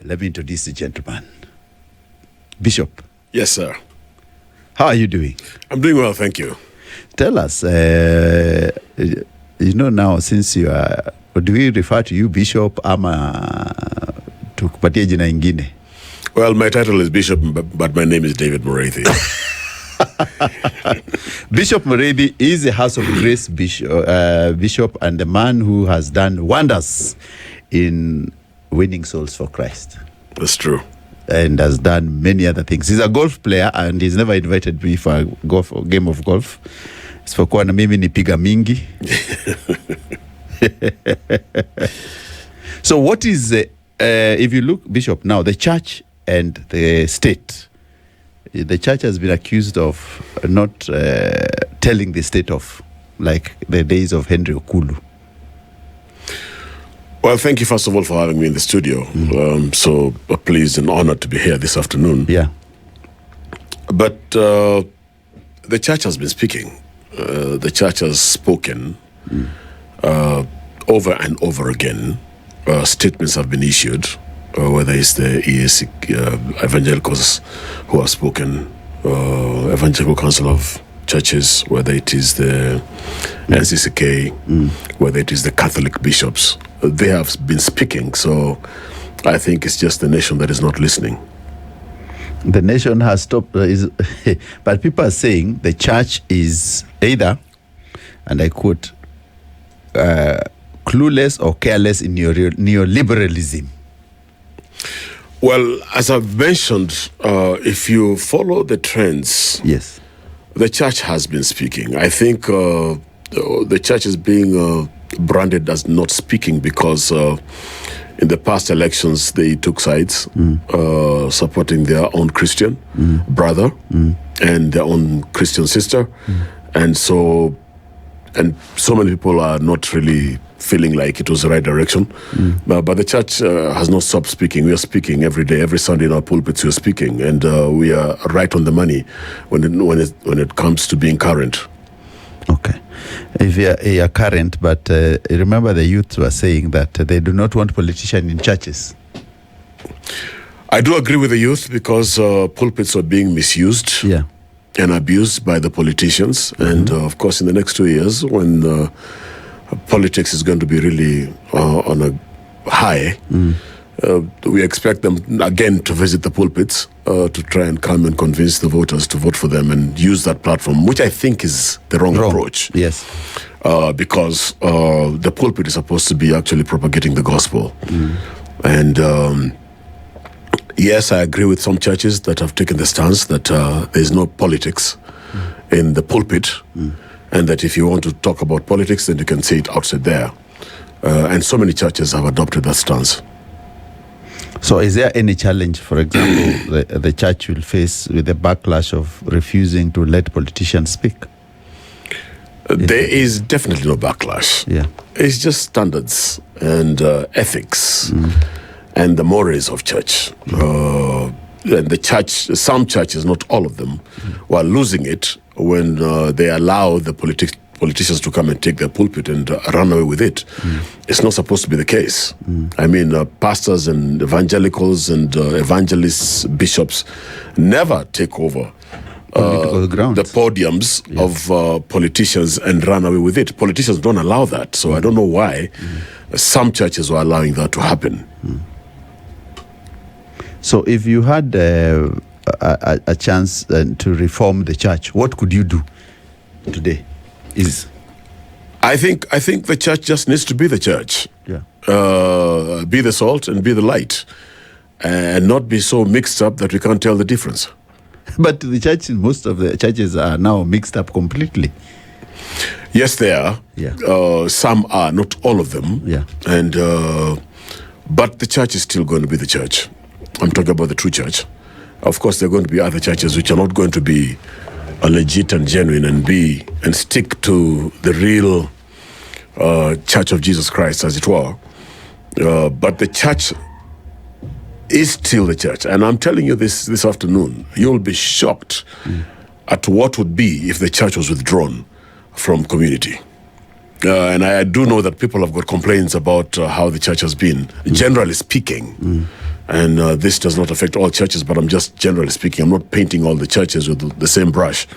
let me introduce the gentleman. Bishop. Yes, sir. How are you doing? I'm doing well, thank you. Tell us, now, since you are, do we refer to you Bishop ama tukupatie jina ingine? Well, my title is Bishop, but my name is David Muriithi. Bishop Muriithi is a House of Grace bishop and a man who has done wonders in winning souls for Christ. That's true. And has done many other things. He's a golf player and he's never invited me for a game of golf. Isipokuwa na mimi nipiga mingi. So what is, if you look, Bishop, now the church and the state, the church has been accused of not telling the state off, like the days of Henry Okulu. Well, thank you, first of all, for having me in the studio. So pleased and honored to be here this afternoon. Yeah. But the church has been speaking. The church has spoken over and over again. Statements have been issued, whether it's the EAC evangelicals who have spoken, Evangelical Council of Churches, whether it is the NCCK, whether it is the Catholic bishops. They have been speaking, so I think it's just the nation that is not listening. The nation has stopped, but people are saying the church is either, and I quote, clueless or careless in neoliberalism. Well, as I've mentioned, if you follow the trends, yes, the church has been speaking. I think the church is being branded as not speaking because in the past elections they took sides, supporting their own Christian brother and their own Christian sister, and so many people are not really feeling like it was the right direction. But the church has not stopped speaking. We are speaking every day, every Sunday in our pulpits. We are speaking, and we are right on the money when it comes to being current. Okay. If you're current, but remember the youth were saying that they do not want politicians in churches. I do agree with the youth because pulpits are being misused and abused by the politicians. And of course, in the next 2 years, when politics is going to be really on a high, we expect them again to visit the pulpits to try and come and convince the voters to vote for them and use that platform, which I think is the wrong approach. Yes. Because the pulpit is supposed to be actually propagating the gospel. And yes, I agree with some churches that have taken the stance that there's no politics in the pulpit, and that if you want to talk about politics, then you can say it outside there. And so many churches have adopted that stance. So is there any challenge, for example, the church will face with the backlash of refusing to let politicians speak? There is definitely no backlash. Yeah. It's just standards and ethics and the mores of church. And the church, some churches, not all of them, were losing it when they allow the politicians to come and take their pulpit and run away with it. It's not supposed to be the case. I mean, pastors and evangelicals and evangelists, bishops never take over the podiums of politicians and run away with it. Politicians don't allow that, so I don't know why some churches were allowing that to happen. So if you had a chance to reform the church, what could you do today? I think the church just needs to be the church. Yeah. Be the salt and be the light, and not be so mixed up that we can't tell the difference. But the church, most of the churches are now mixed up completely. Yes, they are. Yeah. Some are, not all of them. Yeah. And but the church is still going to be the church. I'm talking about the true church. Of course, there are going to be other churches which are not going to be legit and genuine and stick to the real Church of Jesus Christ, as it were. But the church is still the church. And I'm telling you this afternoon, you'll be shocked at what would be if the church was withdrawn from community. And I do know that people have got complaints about how the church has been, generally speaking. And this does not affect all churches, but I'm just generally speaking. I'm not painting all the churches with the same brush.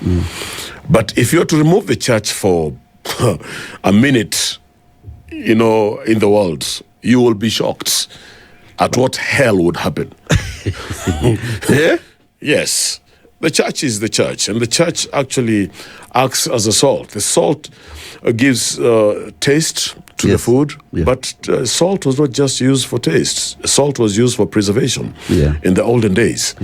But if you're to remove the church for a minute, in the world, you will be shocked at what hell would happen. Yeah? Yes. The church is the church, and the church actually acts as a salt. The salt gives taste to the food, but salt was not just used for taste. Salt was used for preservation in the olden days.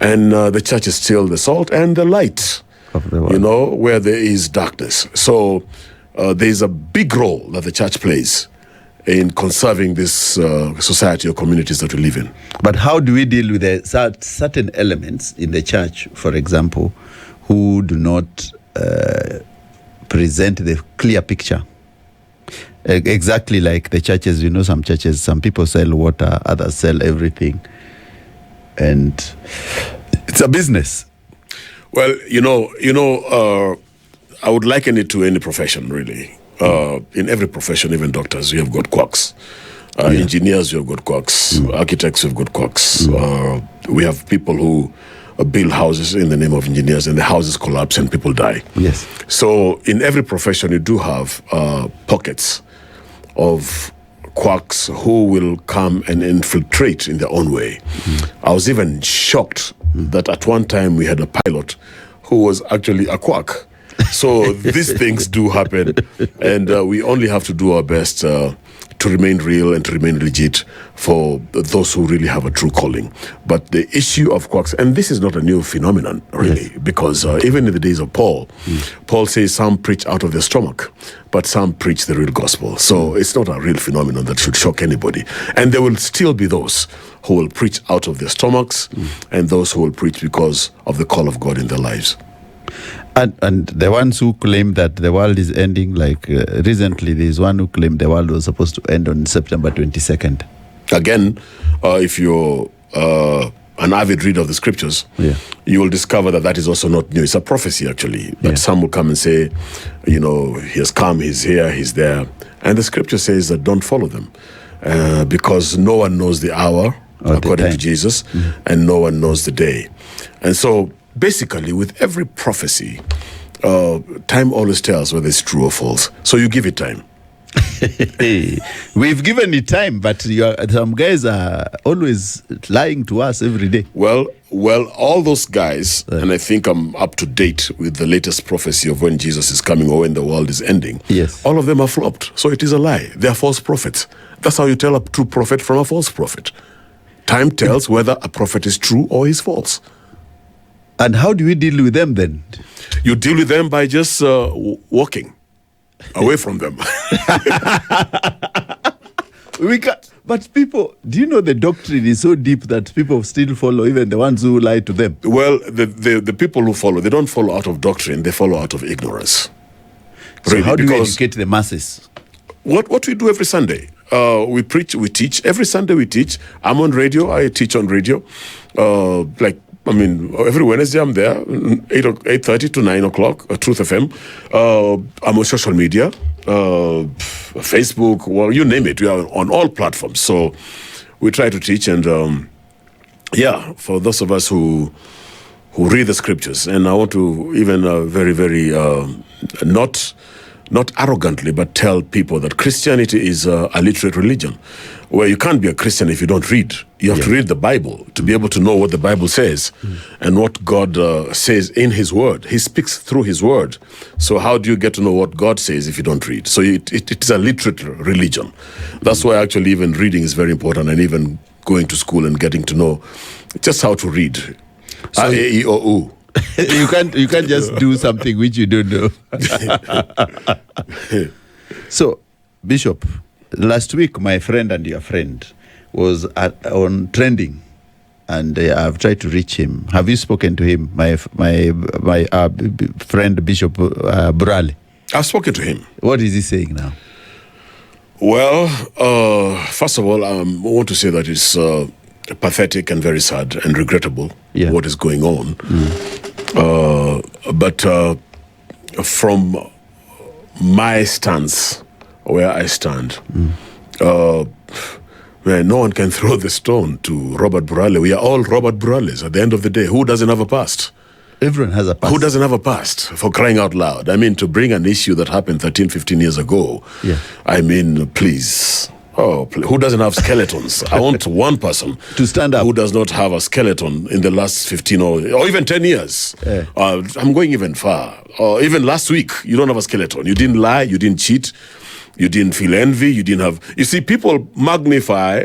And the church is still the salt and the light of the world. Where there is darkness. So there's a big role that the church plays in conserving this society or communities that we live in. But how do we deal with certain elements in the church, for example, who do not present the clear picture? Exactly like the churches, some churches, some people sell water, others sell everything. And it's a business. Well, I would liken it to any profession, really. In every profession, even doctors, you have got quacks. Engineers, you have got quacks. Architects, you have got quacks. We have people who build houses in the name of engineers, and the houses collapse and people die. Yes. So in every profession, you do have pockets of quacks who will come and infiltrate in their own way. I was even shocked that at one time we had a pilot who was actually a quack. So these things do happen, and we only have to do our best to remain real and to remain legit for those who really have a true calling. But the issue of quacks, and this is not a new phenomenon, really, because even in the days of Paul, Paul says some preach out of their stomach, but some preach the real gospel. So it's not a real phenomenon that should shock anybody. And there will still be those who will preach out of their stomachs and those who will preach because of the call of God in their lives. And the ones who claim that the world is ending, like recently there's one who claimed the world was supposed to end on September 22nd. Again, if you're an avid reader of the scriptures, you will discover that is also not new. It's a prophecy, actually. But some will come and say, he has come, he's here, he's there. And the scripture says that don't follow them because no one knows the hour, according to Jesus, and no one knows the day. And so, basically, with every prophecy, time always tells whether it's true or false. So you give it time. We've given it time, but some guys are always lying to us every day. Well, all those guys, and I think I'm up to date with the latest prophecy of when Jesus is coming or when the world is ending. Yes. All of them are flopped. So it is a lie. They are false prophets. That's how you tell a true prophet from a false prophet. Time tells whether a prophet is true or is false. And how do we deal with them then? You deal with them by just walking away from them. But people, do you know the doctrine is so deep that people still follow, even the ones who lie to them? Well, the people who follow, they don't follow out of doctrine, they follow out of ignorance. So really, how do we educate the masses? What we do every Sunday. We preach, we teach. Every Sunday we teach. I'm on radio, I teach on radio. Every Wednesday I'm there, 8:30 to 9 o'clock, Truth FM. I'm on social media, Facebook, well, you name it. We are on all platforms. So we try to teach. And for those of us who read the scriptures, and I want to even very, very, not arrogantly, but tell people that Christianity is a literate religion, where you can't be a Christian if you don't read. You have to read the Bible to be able to know what the Bible says and what God says in His Word. He speaks through His Word. So how do you get to know what God says if you don't read? So it is a literate religion. That's why actually even reading is very important, and even going to school and getting to know just how to read. So A-E-I-O-U. You can't just do something which you don't know. So, Bishop, last week my friend and your friend was on trending, and I've tried to reach him. Have you spoken to him, my friend Bishop Burali? I've spoken to him. What is he saying now? Well, first of all, I want to say that it's pathetic and very sad and regrettable what is going on. But from my stance, where I stand, where no one can throw the stone to Robert Burale. We are all Robert Burales at the end of the day. Who doesn't have a past? Everyone has a past. Who doesn't have a past, for crying out loud? I mean, to bring an issue that happened 13, 15 years ago. Yeah. I mean, please. Oh, who doesn't have skeletons? I want one person to stand up who does not have a skeleton in the last 15 or even 10 years. Yeah. I'm going even far. Or even last week, you don't have a skeleton. You didn't lie, you didn't cheat, you didn't feel envy, you didn't have... You see, people magnify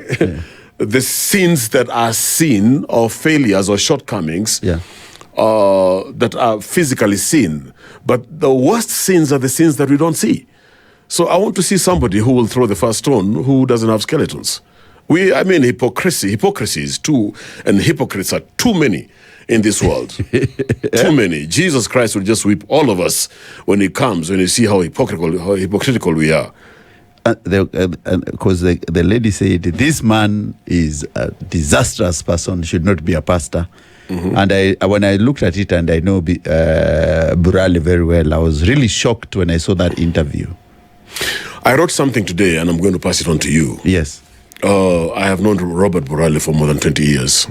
the sins that are seen, or failures or shortcomings, that are physically seen. But the worst sins are the sins that we don't see. So I want to see somebody who will throw the first stone who doesn't have skeletons. Hypocrisy is too, and hypocrites are too many in this world. Too many. Jesus Christ will just whip all of us when he comes, when you see how hypocritical we are. Because the lady said, this man is a disastrous person, should not be a pastor. Mm-hmm. And when I looked at it, and I know Burale very well, I was really shocked when I saw that interview. I wrote something today, and I'm going to pass it on to you. Yes. I have known Robert Burale for more than 20 years.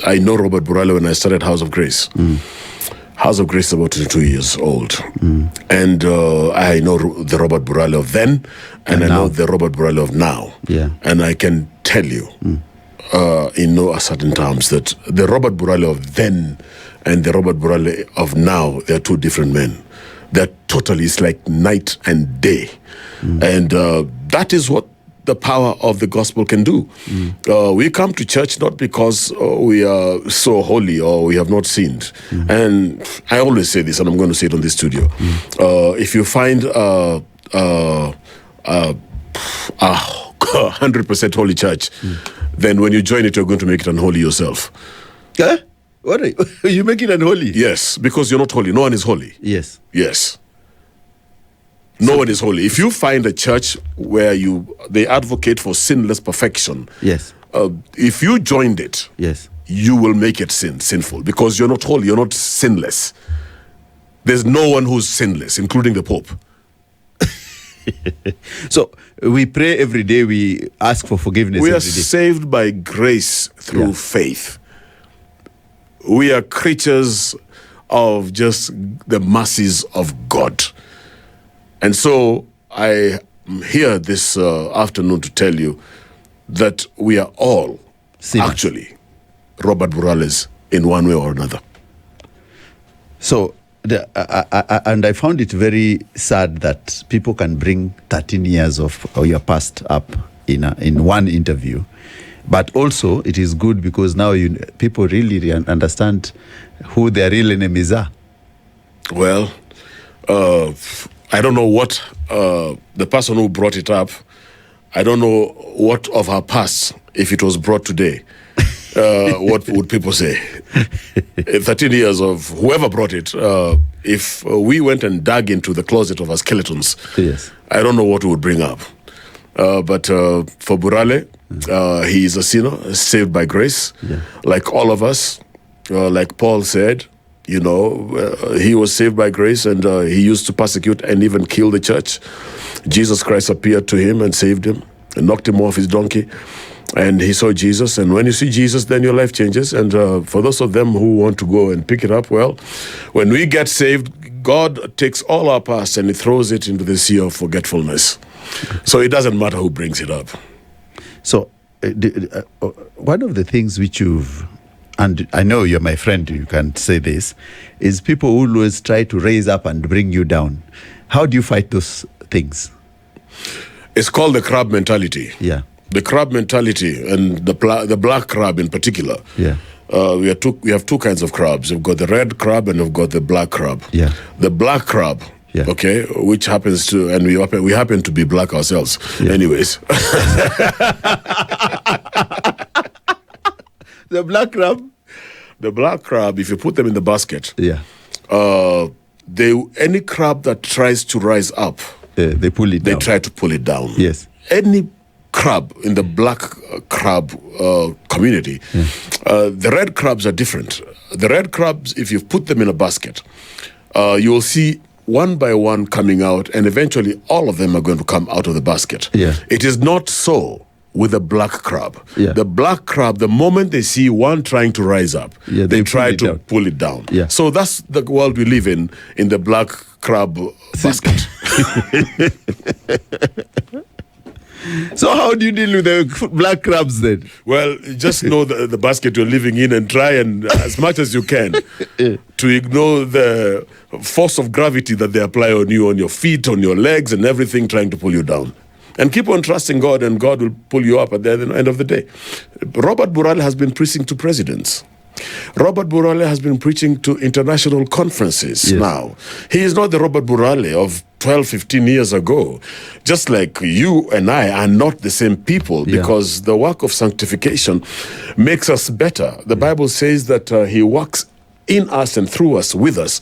I know Robert Burale when I started House of Grace. House of Grace is about 22 years old. And I know the Robert Burale of then, and I know the Robert Burale of now. Yeah. And I can tell you, in no uncertain terms, that the Robert Burale of then and the Robert Burale of now, they're two different men. They're totally, it's like night and day. And that is what the power of the gospel can do. We come to church not because we are so holy or we have not sinned. And I always say this, and I'm going to say it on this studio. If you find 100% holy church, then when you join it, you're going to make it unholy yourself. What are you making unholy? Yes, because you're not holy. No one is holy. Yes. Yes. No one is holy. If you find a church where they advocate for sinless perfection, yes, if you joined it, yes, you will make it sinful, because you're not holy, you're not sinless. There's no one who's sinless, including the Pope. So we pray every day, we ask for forgiveness. We are saved by grace through faith. We are creatures of just the mercies of God. And so I am here this afternoon to tell you that we are all actually Robert Burales in one way or another. So, and I found it very sad that people can bring 13 years of your past up in one interview. But also, it is good because now people really understand who their real enemies are. Well, I don't know what the person who brought it up, I don't know what of her past, if it was brought today, what would people say? 13 years of whoever brought it, if we went and dug into the closet of our skeletons, yes, I don't know what we would bring up. But for Burale, he is a sinner, saved by grace, like all of us. Like Paul said, he was saved by grace, and he used to persecute and even kill the church. Jesus Christ appeared to him and saved him and knocked him off his donkey. And he saw Jesus. And when you see Jesus, then your life changes. And for those of them who want to go and pick it up, well, when we get saved, God takes all our past and he throws it into the sea of forgetfulness. So it doesn't matter who brings it up. So one of the things which and I know you're my friend, you can say this, is people who always try to raise up and bring you down. How do you fight those things? It's called the crab mentality. Yeah. The crab mentality, and the black crab in particular. Yeah. We have two kinds of crabs. We've got the red crab and we've got the black crab. Yeah. The black crab, okay, which happens to, and we happen to be black ourselves. Yeah. Anyways. The black crab? The black crab, if you put them in the basket, any crab that tries to rise up, they pull it down. They try to pull it down. Yes. Any crab in the black crab community, the red crabs are different. The red crabs, if you put them in a basket, you will see one by one coming out, and eventually all of them are going to come out of the basket. Yeah. It is not so with a black crab. Yeah. The black crab, the moment they see one trying to rise up, they try to pull it down. Yeah. So that's the world we live in the black crab basket. So how do you deal with the black crabs then? Well, just know the basket you're living in and try and as much as you can to ignore the force of gravity that they apply on you, on your feet, on your legs and everything, trying to pull you down. And keep on trusting God, and God will pull you up at the end of the day. Robert Burale has been preaching to presidents. Robert Burale has been preaching to international conferences now. He is not the Robert Burale of 12, 15 years ago. Just like you and I are not the same people, because the work of sanctification makes us better. The Bible says that he works in us and through us, with us.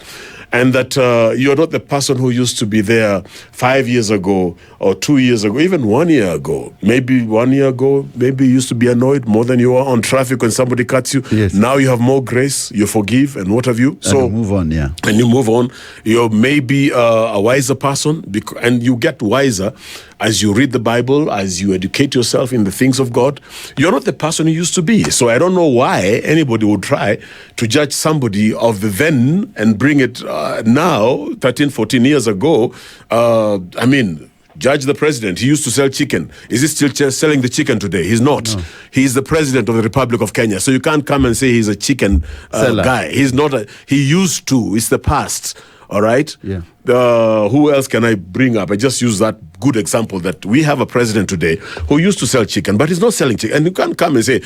And that you're not the person who used to be there 5 years ago or 2 years ago, even 1 year ago. Maybe 1 year ago, maybe you used to be annoyed more than you are on traffic when somebody cuts you. Yes. Now you have more grace, you forgive, and what have you. So you move on, And you move on. You're maybe a wiser person, and you get wiser as you read the Bible, as you educate yourself in the things of God. You're not the person you used to be. So I don't know why anybody would try to judge somebody of the then and bring it now, 13, 14 years ago. Judge the president. He used to sell chicken. Is he still selling the chicken today? He's not. No. He's the president of the Republic of Kenya. So you can't come and say he's a chicken guy. He's not. He used to. It's the past. All right? Yeah. Who else can I bring up? I just use that good example that we have a president today who used to sell chicken, but he's not selling chicken. And you can't come and say,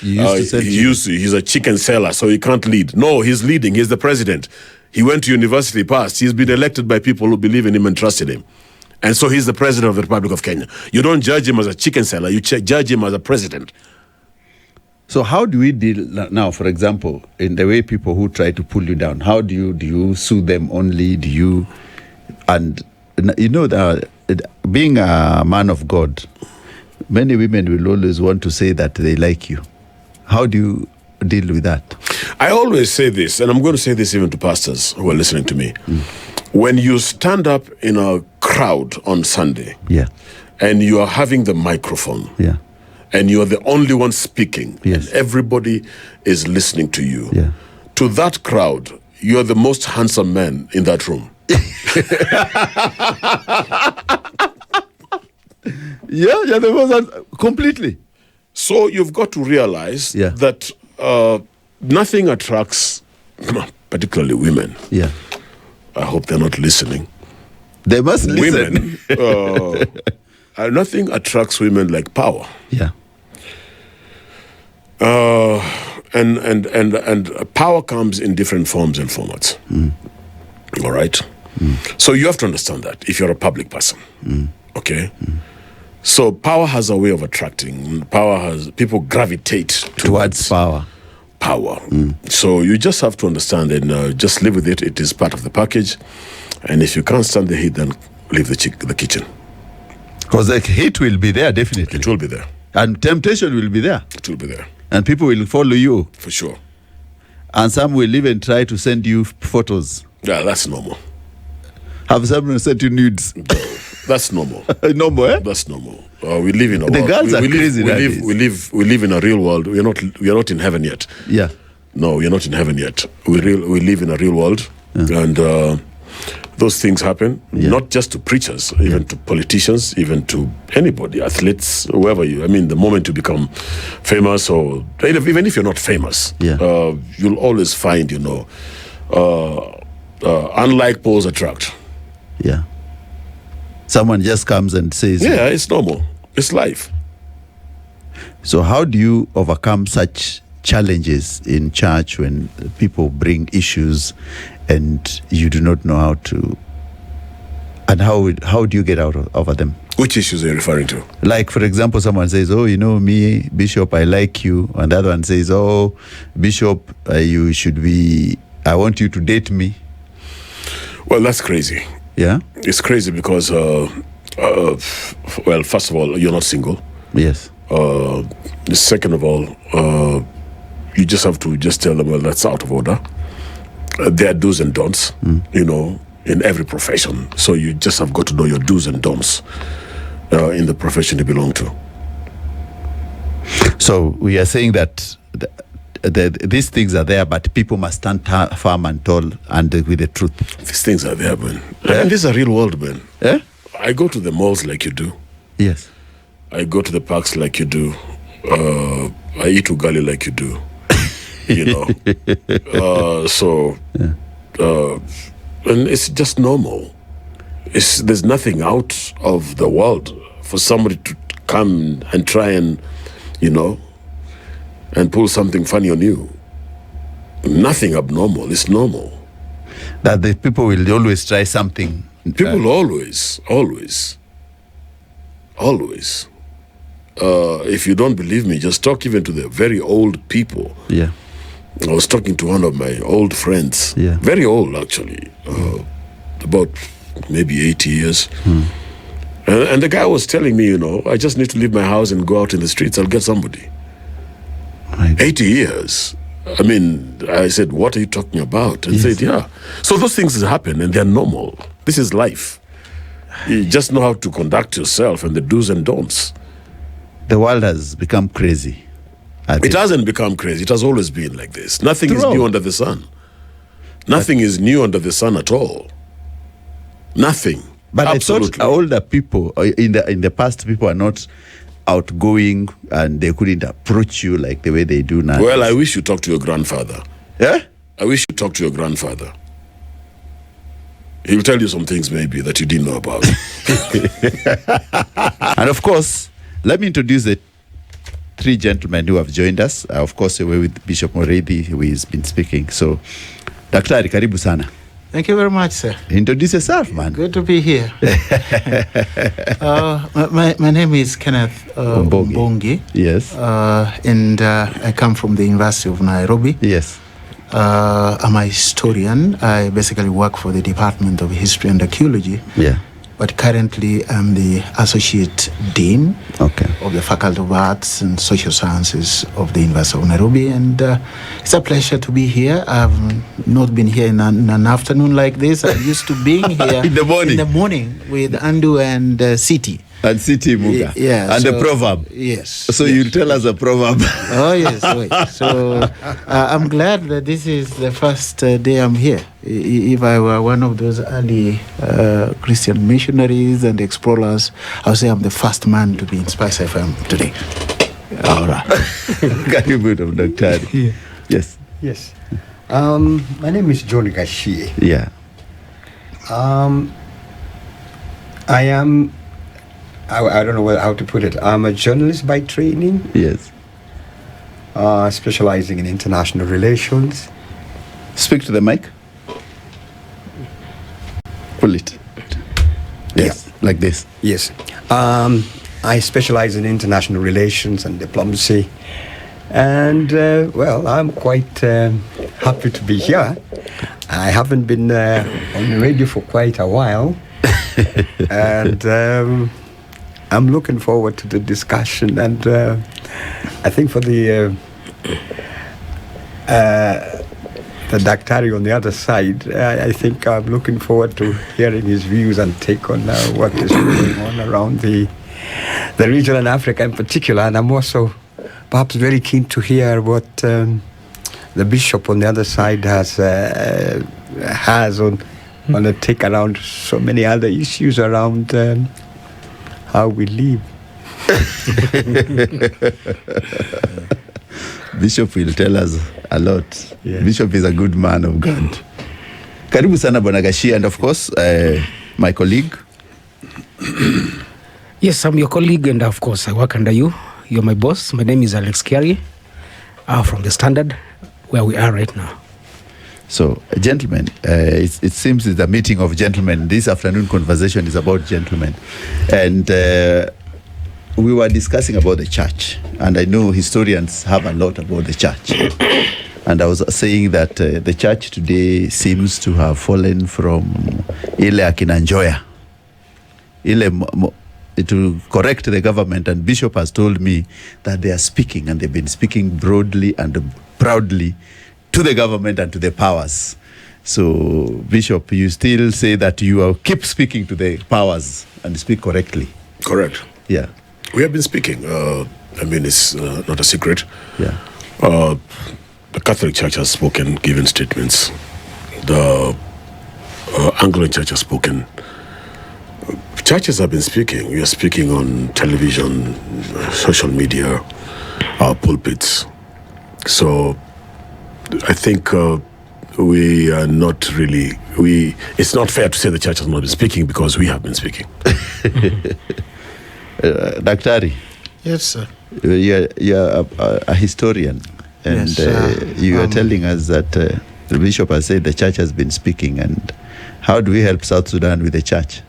he's a chicken seller, so he can't lead. No, he's leading. He's the president. He went to university, passed. He's been elected by people who believe in him and trusted him. And so he's the president of the Republic of Kenya. You don't judge him as a chicken seller. You judge him as a president. So how do we deal now, for example, in the way people who try to pull you down? How do you sue them only? Being a man of God, many women will always want to say that they like you. How do you deal with that? I always say this, and I'm going to say this even to pastors who are listening to me. When you stand up in a crowd on Sunday, and you are having the microphone, and you're the only one speaking, and everybody is listening to you, to that crowd, you're the most handsome man in that room. You're the most completely. So you've got to realize that nothing attracts, particularly women. I hope they're not listening. They must listen. Women, nothing attracts women like power. And power comes in different forms and formats. All right? So you have to understand that if you're a public person. Okay? So power has a way of attracting. People gravitate towards power. So you just have to understand and just live with it. It is part of the package. And if you can't stand the heat, then leave the kitchen. Because the heat will be there, definitely. It will be there. And temptation will be there. It will be there. And people will follow you. For sure. And some will even try to send you photos. Yeah, that's normal. Have someone sent you nudes? That's normal. Normal, eh? That's normal. We live in a the world. girls are crazy nowadays. We live in a real world. We are not in heaven yet. No, we are not in heaven yet. We live in a real world, and those things happen. Not just to preachers, even to politicians, even to anybody, athletes, whoever you. I mean, the moment you become famous, or even if you're not famous, you'll always find, unlike poles attract. Someone just comes and says, it's normal. It's life. So how do you overcome such challenges in church when people bring issues and you do not know how to, and how do you get out over them? Which issues are you referring to? Like, for example, someone says, me, Bishop, I like you. And the other one says, Bishop, you should be, I want you to date me. Well, that's crazy. It's crazy because, first of all, you're not single. Yes. Second of all, you just have to just tell them, well, that's out of order. There are do's and don'ts, in every profession. So you just have got to know your do's and don'ts in the profession you belong to. So we are saying that these things are there, but people must stand firm and tall and with the truth. These things are there, man. I mean, this is a real world, man. I go to the malls like you do. Yes. I go to the parks like you do. I eat ugali like you do. And it's just normal. There's nothing out of the world for somebody to come and try and, and pull something funny on you. Nothing abnormal. It's normal. That the people will always try something. People always. If you don't believe me, just talk even to the very old people. Yeah. I was talking to one of my old friends. Yeah. Very old, actually. About maybe 80 years. And the guy was telling me, I just need to leave my house and go out in the streets. I'll get somebody. Right. 80 years. I mean, I said, what are you talking about? And he said, yeah. So those things happen and they're normal. This is life. You just know how to conduct yourself and the do's and don'ts. The world has become crazy. It hasn't become crazy. It has always been like this. Nothing is new under the sun. Nothing is new under the sun at all. Nothing. But absolutely. I thought older people, in the past, people are not outgoing and they couldn't approach you like the way they do now. Well, I wish you talked to your grandfather. Yeah? I wish you talked to your grandfather. He'll tell you some things maybe that you didn't know about. And of course, let me introduce the three gentlemen who have joined us. Of course, we're with Bishop Muriithi, who has been speaking. So, Daktari, karibu sana. Thank you very much, sir. Introduce yourself, man. Good to be here. My name is Kenneth Ombongi. Yes. And I come from the University of Nairobi. Yes. I'm a historian. I basically work for the Department of History and Archaeology. Yeah. But currently, I'm the Associate Dean of the Faculty of Arts and Social Sciences of the University of Nairobi. And it's a pleasure to be here. I've not been here in an afternoon like this. I'm used to being here in the morning with Andu and Siti. And Siti Muga. Yeah. And the proverb. Yes. So you'll tell us a proverb. Oh, yes. Wait. So I'm glad that this is the first day I'm here. If I were one of those early Christian missionaries and explorers, I would say I'm the first man to be in SpiceFM today. All right. Can you put up, Dr. Yeah. Yes. Yes. My name is John Gachie. Yeah. I don't know how to put it. I'm a journalist by training. Yes. Specializing in international relations. Speak to the mic. Pull it. Yes. Yeah. Like this. Yes. I specialize in international relations and diplomacy. And, I'm quite happy to be here. I haven't been on the radio for quite a while. And I'm looking forward to the discussion. And I think for the Daktari on the other side, I think I'm looking forward to hearing his views and take on what is going on around the region and Africa in particular. And I'm also perhaps very keen to hear what the bishop on the other side has on a take around so many other issues around how we live. Bishop will tell us a lot. Yes. Bishop is a good man of God. Karibu sana Bwana Gachie, and of course, my colleague. Yes, I'm your colleague, and of course, I work under you. You're my boss. My name is Alex Kiarie, from the Standard, where we are right now. So, gentlemen, it seems it's a meeting of gentlemen. This afternoon conversation is about gentlemen. And we were discussing about the church. And I know historians have a lot about the church. And I was saying that the church today seems to have fallen from ile akina Njoya. To correct the government, and Bishop has told me that they are speaking, and they've been speaking broadly and proudly to the government and to the powers. So, Bishop, you still say that you will keep speaking to the powers and speak correctly. Correct. Yeah. We have been speaking. I mean, it's not a secret. Yeah. The Catholic Church has spoken, given statements. The Anglican Church has spoken. Churches have been speaking. We are speaking on television, social media, our pulpits. So I think we are not really, it's not fair to say the church has not been speaking because we have been speaking. Daktari, Yes, sir. you're a historian, and Yes, you are telling us that the bishop has said the church has been speaking. And how do we help South Sudan with the church?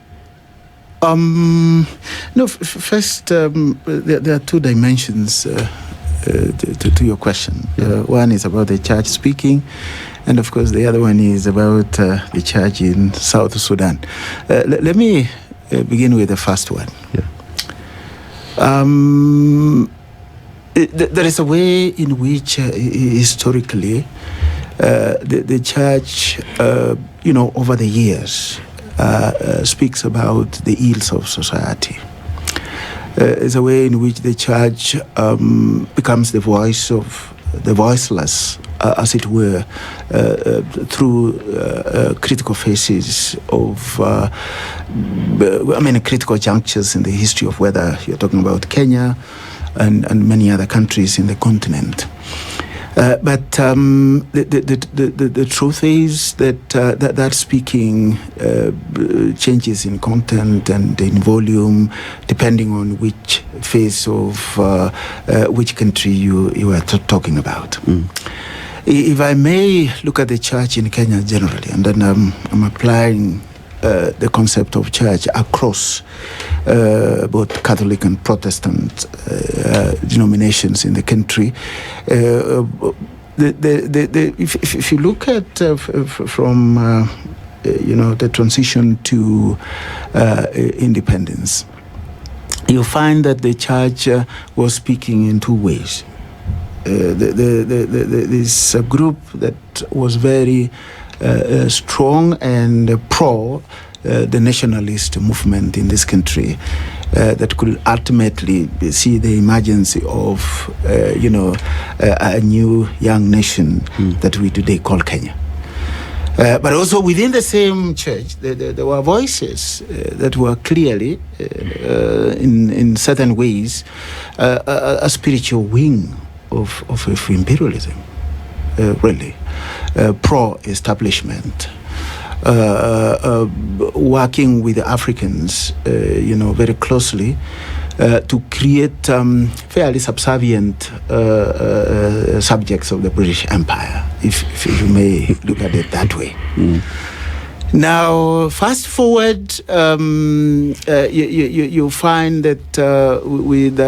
No, first, there are two dimensions to your question. One is about the church speaking, and of course, the other one is about the church in South Sudan. Let me begin with the first one. Yeah. There is a way in which historically the church, over the years, speaks about the ills of society. It's a way in which the church becomes the voice of the voiceless, as it were, through critical phases of, critical junctures in the history of whether you're talking about Kenya and many other countries in the continent. But the truth is that speaking changes in content and in volume depending on which phase of which country you are talking about. Mm. If I may look at the church in Kenya generally, and then I'm applying the concept of church across both Catholic and Protestant denominations in the country. If you look at from the transition to independence, you find that the church was speaking in two ways. This group that was very strong and pro the nationalist movement in this country that could ultimately see the emergence of a new young nation that we today call Kenya. But also within the same church, there were voices that were clearly, in certain ways, a spiritual wing of imperialism, really, pro-establishment, working with the Africans, very closely to create fairly subservient subjects of the British Empire, if you may look at it that way. Mm. Now, fast forward, you find that with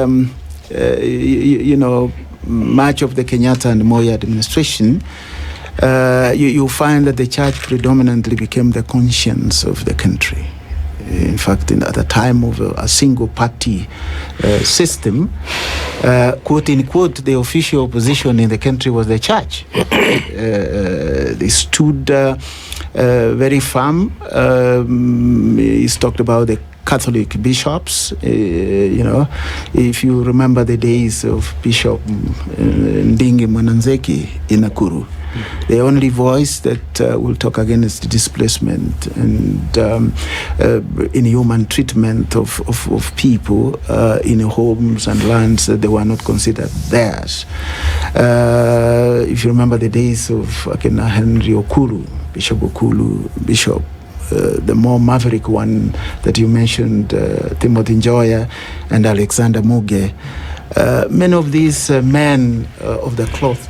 much of the Kenyatta and Moi administration, you find that the church predominantly became the conscience of the country. In fact, at the time of a single party system, quote unquote, the official opposition in the country was the church. They stood very firm. He's talked about the Catholic bishops. If you remember the days of Bishop Ndingi Mwananzeki in Nakuru, the only voice that will talk against displacement and inhuman treatment of people in homes and lands that they were not considered theirs. If you remember the days of Henry Okulu, Bishop, the more maverick one that you mentioned, Timothy Njoya and Alexander Muge, many of these men of the cloth,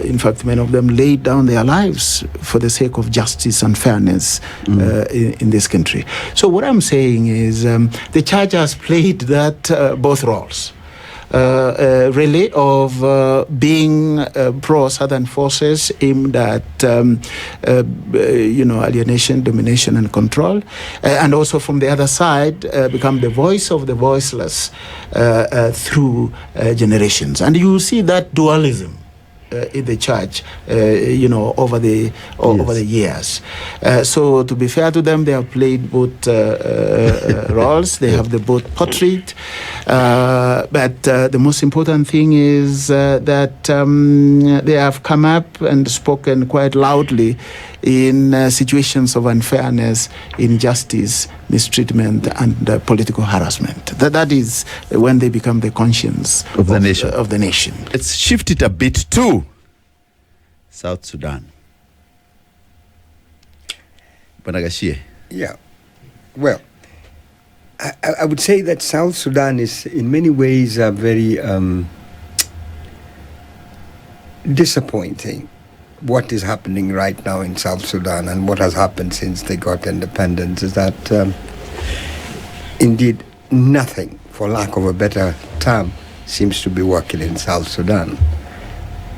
in fact, many of them laid down their lives for the sake of justice and fairness in this country. So what I'm saying is the church has played that both roles. Really, of being pro-Southern forces aimed at, alienation, domination, and control, and also from the other side, become the voice of the voiceless through generations. And you see that dualism in the church, over the years. So to be fair to them, they have played both roles. They have the both portrait, but the most important thing is that they have come up and spoken quite loudly in situations of unfairness, injustice, mistreatment, and political harassment. That is when they become the conscience of the nation. Of the nation. Let's shift it a bit to South Sudan. Gachie. Yeah. Well, I would say that South Sudan is in many ways a very disappointing. What is happening right now in South Sudan and what has happened since they got independence is that indeed nothing, for lack of a better term, seems to be working in South Sudan.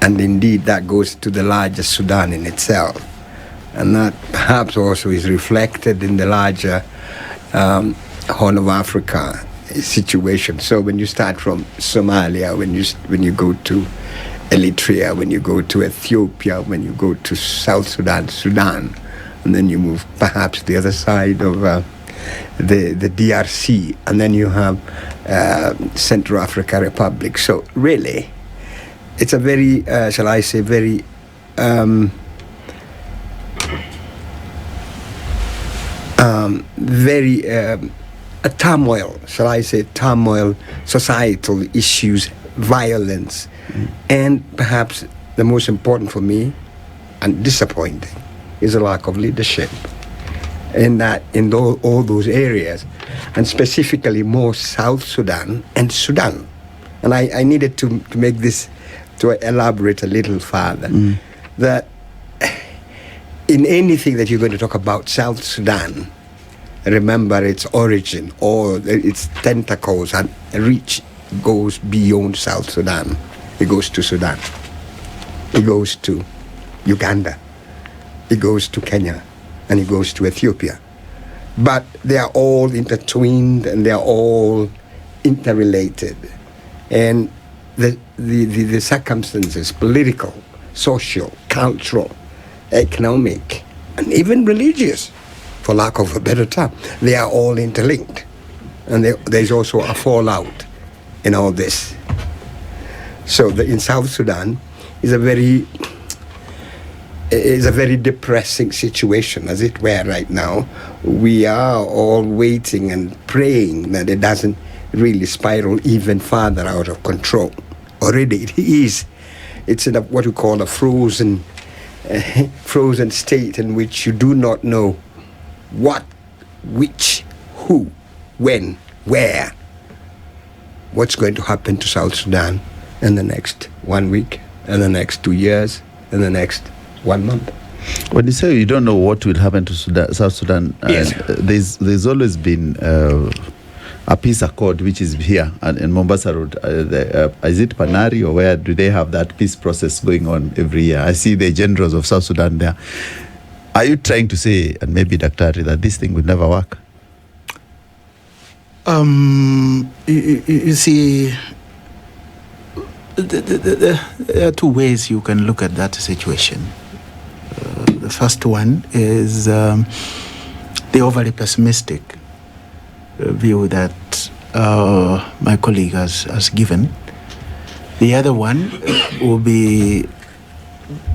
And indeed that goes to the larger Sudan in itself. And that perhaps also is reflected in the larger Horn of Africa situation. So when you start from Somalia, when you go to Eritrea, when you go to Ethiopia, when you go to South Sudan, and then you move perhaps the other side of the DRC, and then you have Central Africa Republic. So really, it's a very, shall I say, very a turmoil, shall I say, societal issues, violence, and perhaps the most important for me and disappointing is a lack of leadership in all those areas, and specifically more South Sudan and Sudan. And I needed to make this, to elaborate a little further, that in anything that you're going to talk about South Sudan, remember its origin or its tentacles and reach goes beyond South Sudan. It goes to Sudan. It goes to Uganda. It goes to Kenya. And it goes to Ethiopia. But they are all intertwined and they are all interrelated. And the circumstances, political, social, cultural, economic, and even religious, for lack of a better term, they are all interlinked. And there's also a fallout in all this. So in South Sudan is a very depressing situation, as it were, right now. We are all waiting and praying that it doesn't really spiral even further out of control. Already it is. It's in what we call a frozen state in which you do not know what, which, who, when, where, what's going to happen to South Sudan in the next 1 week, in the next 2 years, in the next 1 month. When you say you don't know what will happen to South Sudan, yes. There's always been a peace accord which is here in Mombasa Road. Is it Panari or where do they have that peace process going on every year? I see the generals of South Sudan there. Are you trying to say, and maybe Daktari, that this thing would never work? You see, there are two ways you can look at that situation. The first one is the overly pessimistic view that my colleague has given. The other one will be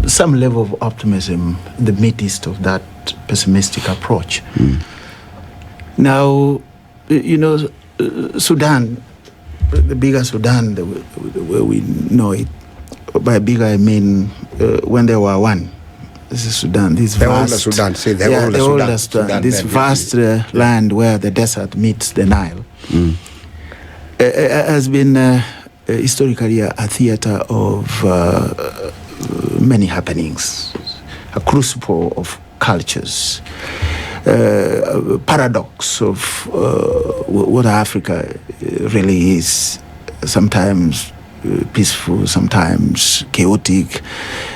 some level of optimism in the midst of that pessimistic approach. Now, Sudan, the bigger Sudan, the way we know it, by bigger I mean when they were one. This is Sudan, this vast Sudan, this vast land where the desert meets the Nile, has been historically a theater of many happenings, a crucible of cultures, paradox of what Africa really is, sometimes peaceful, sometimes chaotic.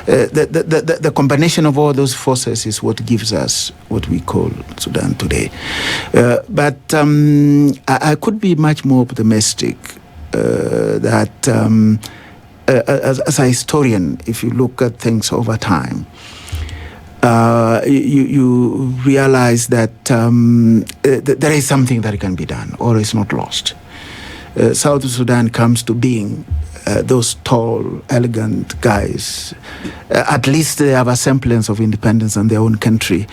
The combination of all those forces is what gives us what we call Sudan today. But I could be much more optimistic that as a historian, if you look at things over time, you realize that there is something that can be done, or is not lost. South Sudan comes to being those tall, elegant guys. At least they have a semblance of independence in their own country,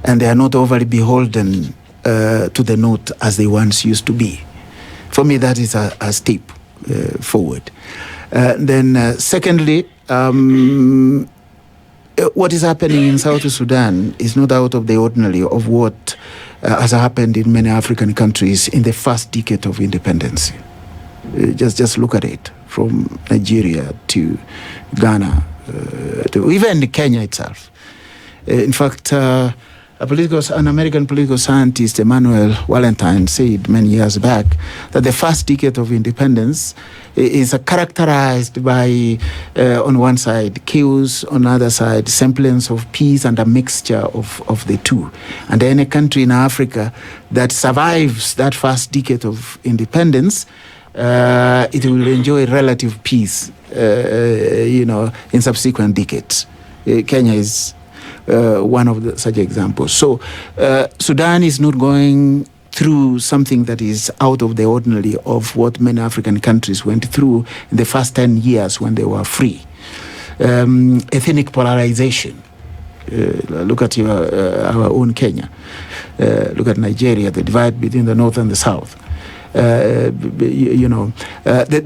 and they are not overly beholden to the north as they once used to be. For me, that is a step forward. Then, secondly, what is happening in South Sudan is not out of the ordinary of what has happened in many African countries in the first decade of independence. Just look at it, from Nigeria to Ghana, to even Kenya itself. In fact, an American political scientist, Emmanuel Wallenstein, said many years back that the first decade of independence is characterized by, on one side, chaos, on the other side, semblance of peace and a mixture of the two. And any country in Africa that survives that first decade of independence, it will enjoy relative peace, in subsequent decades. Kenya is one of such examples. So Sudan is not going through something that is out of the ordinary of what many African countries went through in the first 10 years when they were free. Ethnic polarization. Look at our own Kenya. Look at Nigeria, the divide between the north and the south. The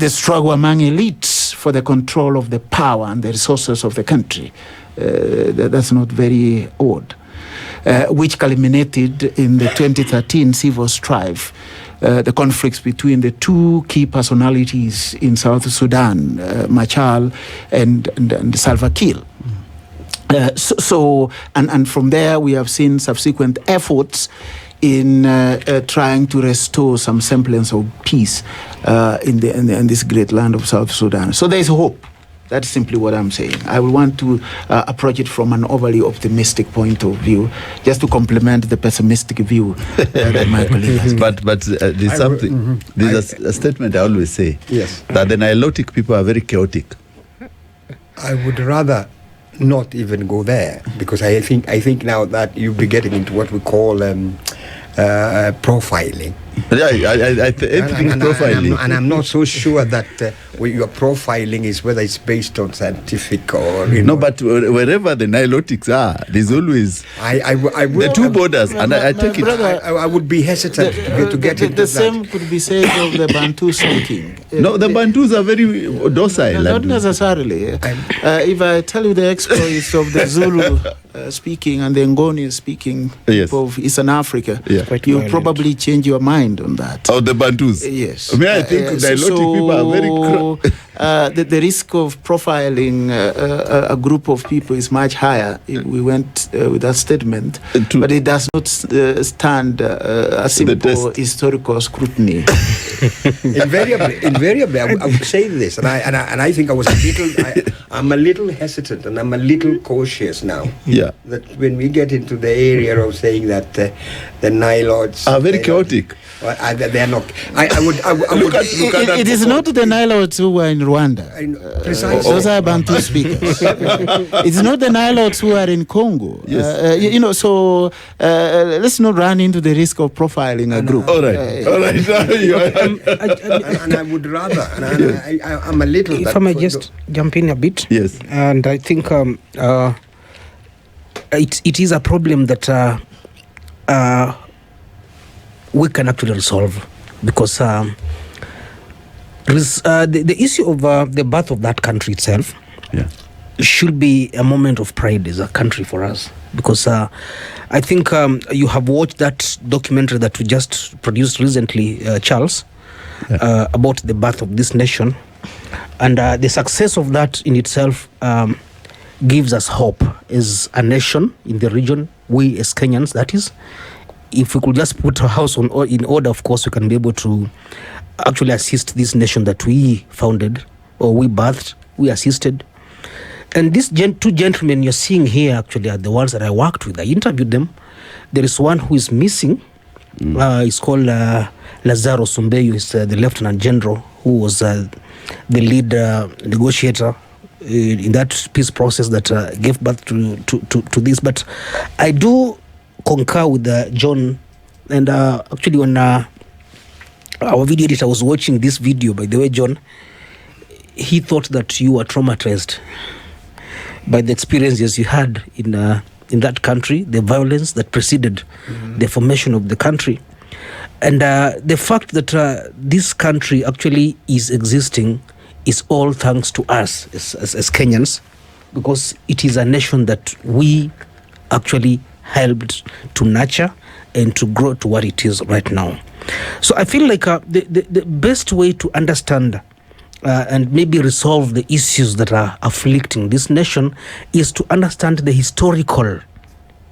struggle among elites for the control of the power and the resources of the country. That's not very odd. Which culminated in the 2013 civil strife, the conflicts between the two key personalities in South Sudan, Machar and Salva Kiir. And from there we have seen subsequent efforts in trying to restore some semblance of peace in this great land of South Sudan. So there is hope. That's simply what I'm saying. I will want to approach it from an overly optimistic point of view, just to complement the pessimistic view that my colleague has. But there's something. There's a statement I always say. Yes. That the Nilotic people are very chaotic. I would rather not even go there, because I think now that you'll be getting into what we call profiling. Yeah, I think profiling. And I'm not so sure that your profiling is whether it's based on scientific or but wherever the Nilotics are, there's always the two borders, and I take it. I would be hesitant to get into that. The same could be said of the Bantu speaking. No, the Bantus are very docile. Not necessarily. If I tell you the exploits of the Zulu speaking and the Ngoni speaking people of Eastern Africa, you'll probably change your mind on that. Oh, the Bantus? Yes. I mean, I think Nilotic people are very... the risk of profiling a group of people is much higher if we went with that statement, but it does not stand a simple historical scrutiny. Invariably, I would say this, and I think I'm a little hesitant and I'm a little cautious now. Yeah. That when we get into the area of saying that the Nilotes are very chaotic. They are not. It is not the Nilotes who are in Rwanda. Precisely. Those are Bantu speakers. It's not the Nilotes who are in Congo. Yes. So let's not run into the risk of profiling a group. All right. And I would rather. I'm a little. If I may just jump in a bit. Yes. And I think it is a problem that we can actually resolve, because the issue of the birth of that country itself should be a moment of pride as a country for us, because I think you have watched that documentary that we just produced recently, Charles, about the birth of this nation, and the success of that in itself gives us hope as a nation in the region, we as Kenyans, that is. If we could just put our house in order, of course, we can be able to actually assist this nation that we founded, or we birthed, we assisted. And these two gentlemen you're seeing here actually are the ones that I worked with. I interviewed them. There is one who is missing, It's called Lazaro Sumbeyu. He's the Lieutenant General who was the lead negotiator in that peace process that gave birth to this. But I do concur with John. And actually, when our video editor was watching this video, by the way, John, he thought that you were traumatized by the experiences you had in that country, the violence that preceded the formation of the country. And the fact that this country actually is existing is all thanks to us as Kenyans, because it is a nation that we actually helped to nurture and to grow to what it is right now. So I feel like the best way to understand and maybe resolve the issues that are afflicting this nation is to understand the historical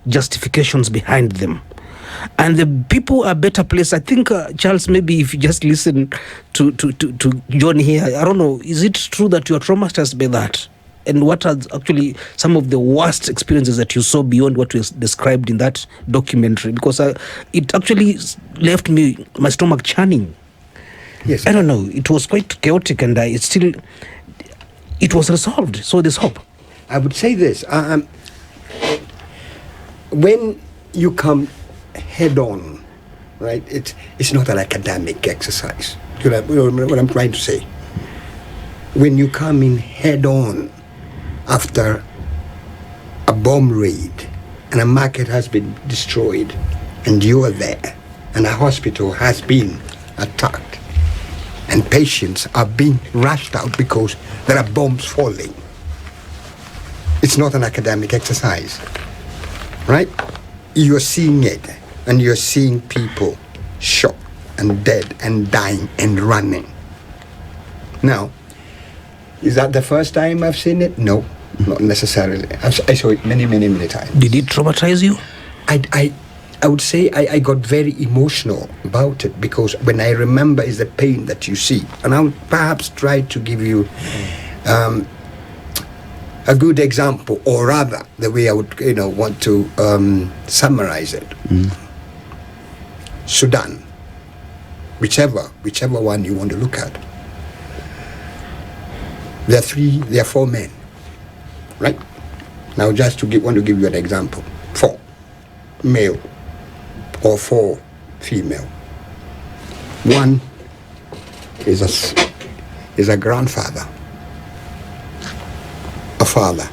justifications behind them. And the people are better placed. I think, Charles, maybe if you just listen to John here, I don't know, is it true that you are traumatized by that? And what are actually some of the worst experiences that you saw beyond what was described in that documentary? Because it actually left my stomach churning. Yes. I don't know. It was quite chaotic, and it was resolved. So there's hope. I would say this. When you come head on, right, it's not an academic exercise. You know what I'm trying to say? When you come in head on after a bomb raid and a market has been destroyed and you are there and a hospital has been attacked and patients are being rushed out because there are bombs falling, it's not an academic exercise, right? You're seeing it, and you're seeing people shot and dead and dying and running. Now, is that the first time I've seen it? No, not necessarily. I saw it many times. Did it traumatize you? I would say I got very emotional about it, because when I remember is the pain that you see. And I'll perhaps try to give you a good example, or rather the way I would want to summarize it. Sudan, whichever one you want to look at. There are 4 men, right? Now just want to give you an example. 4 male or 4 female. One is a grandfather, a father,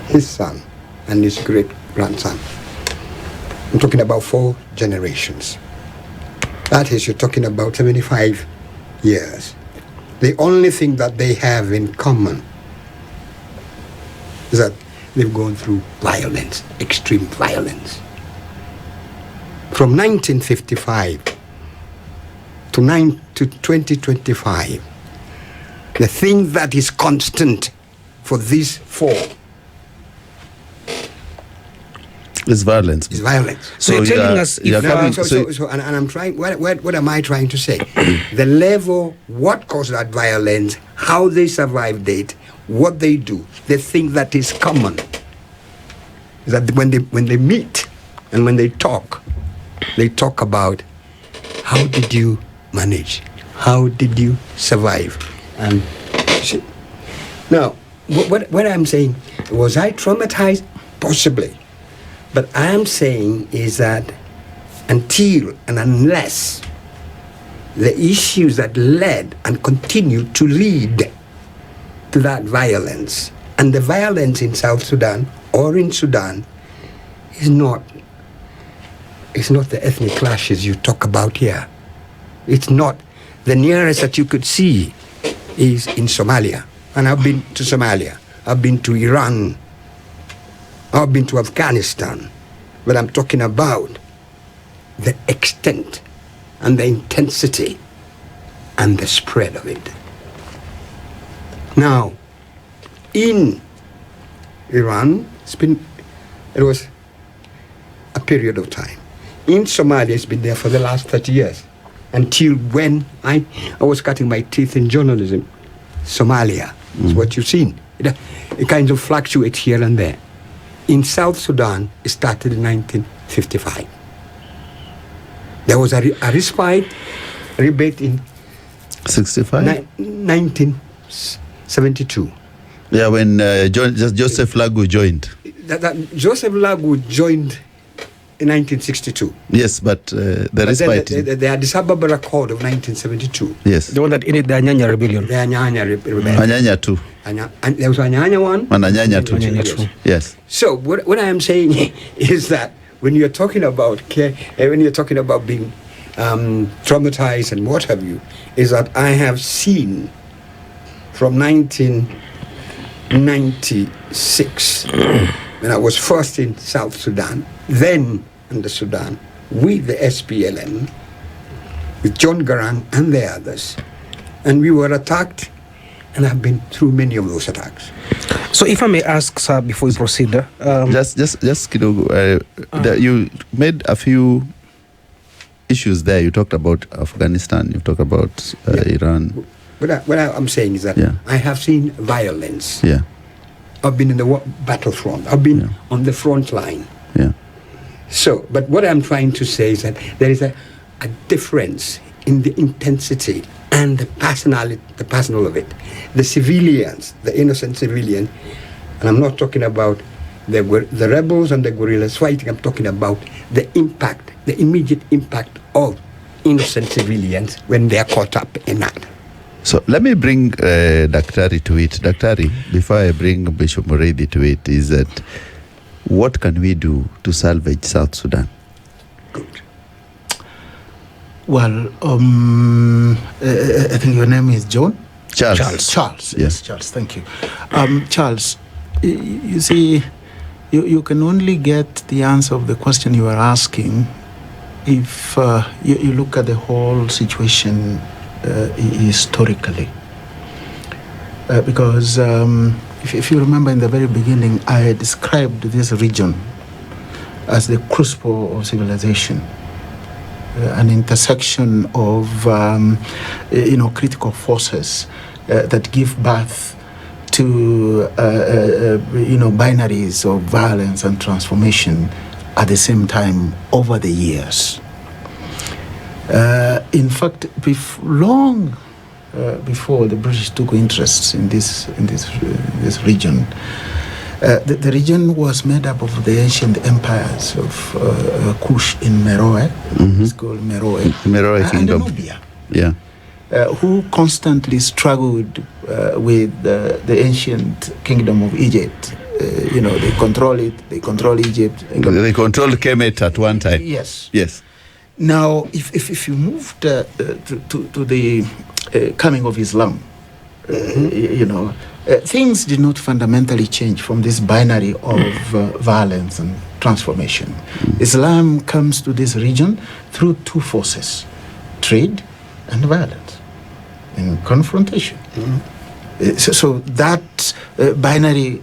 his son, and his great grandson. I'm talking about 4 generations. That is, you're talking about 75 years. The only thing that they have in common is that they've gone through violence, extreme violence. From 1955 to 2025, the thing that is constant for these 4 is violence. Is violence. So you're telling us if... and I'm trying, what am I trying to say? The level, what caused that violence, how they survived it, what they do, the thing that is common is that when they meet and when they talk about how did you manage, how did you survive, and now what I'm saying, was I traumatized? Possibly. But I am saying is that until and unless the issues that led and continue to lead to that violence, and the violence in South Sudan or in Sudan is not the ethnic clashes you talk about here. It's not. The nearest that you could see is in Somalia. And I've been to Somalia. I've been to Iran. I've been to Afghanistan, but I'm talking about the extent and the intensity and the spread of it. Now, in Iran, it was a period of time. In Somalia, it's been there for the last 30 years, until when I was cutting my teeth in journalism. Somalia is what you've seen. It kind of fluctuates here and there. in South Sudan started in 1955. There was a respite rebate in 65? 1972. Yeah, when Joseph Lagu joined. Joseph Lagu joined in 1962. Yes, but the respite. The Addis Ababa Accord of 1972. Yes. The one that ended the Anyanya rebellion. The Anyanya rebellion. Anyanya too. And there was Anyanya one. And Anyanya too. Anyanya too. Yes. So what I am saying is that when you're talking about care, when you're talking about being traumatized and what have you, is that I have seen from 1996 when I was first in South Sudan, then in the Sudan, with the SPLM, with John Garang and the others, and we were attacked, and I've been through many of those attacks. So if I may ask, sir, before we proceed, you made a few issues there. You talked about Afghanistan, you talked about Iran. What I'm saying is that I have seen violence. Yeah. I've been in the battlefront. I've been on the front line. Yeah. So, but what I'm trying to say is that there is a difference in the intensity and the personal of it. The civilians, the innocent civilian, and I'm not talking about the rebels and the guerrillas fighting. I'm talking about the impact, the immediate impact of innocent civilians when they are caught up in that. So let me bring Daktari to it. Daktari, before I bring Bishop Muriithi to it, is that what can we do to salvage South Sudan? Good. Well, I think your name is John? Charles. Charles. Yes, Charles. Thank you. Charles, you see, you can only get the answer of the question you are asking if you look at the whole situation historically. Because if you remember in the very beginning, I described this region as the crucible of civilization. An intersection of critical forces that give birth to binaries of violence and transformation at the same time over the years. In fact, long before the British took interest in this region, the region was made up of the ancient empires of Kush in Meroe, it's called Meroe Kingdom. And Nubia, who constantly struggled with the ancient kingdom of Egypt. They control it, they control Egypt. They controlled Kemet at one time. Yes. Yes. Now, if you moved to the coming of Islam, things did not fundamentally change from this binary of violence and transformation. Islam comes to this region through two forces, trade and violence, and confrontation. So that binary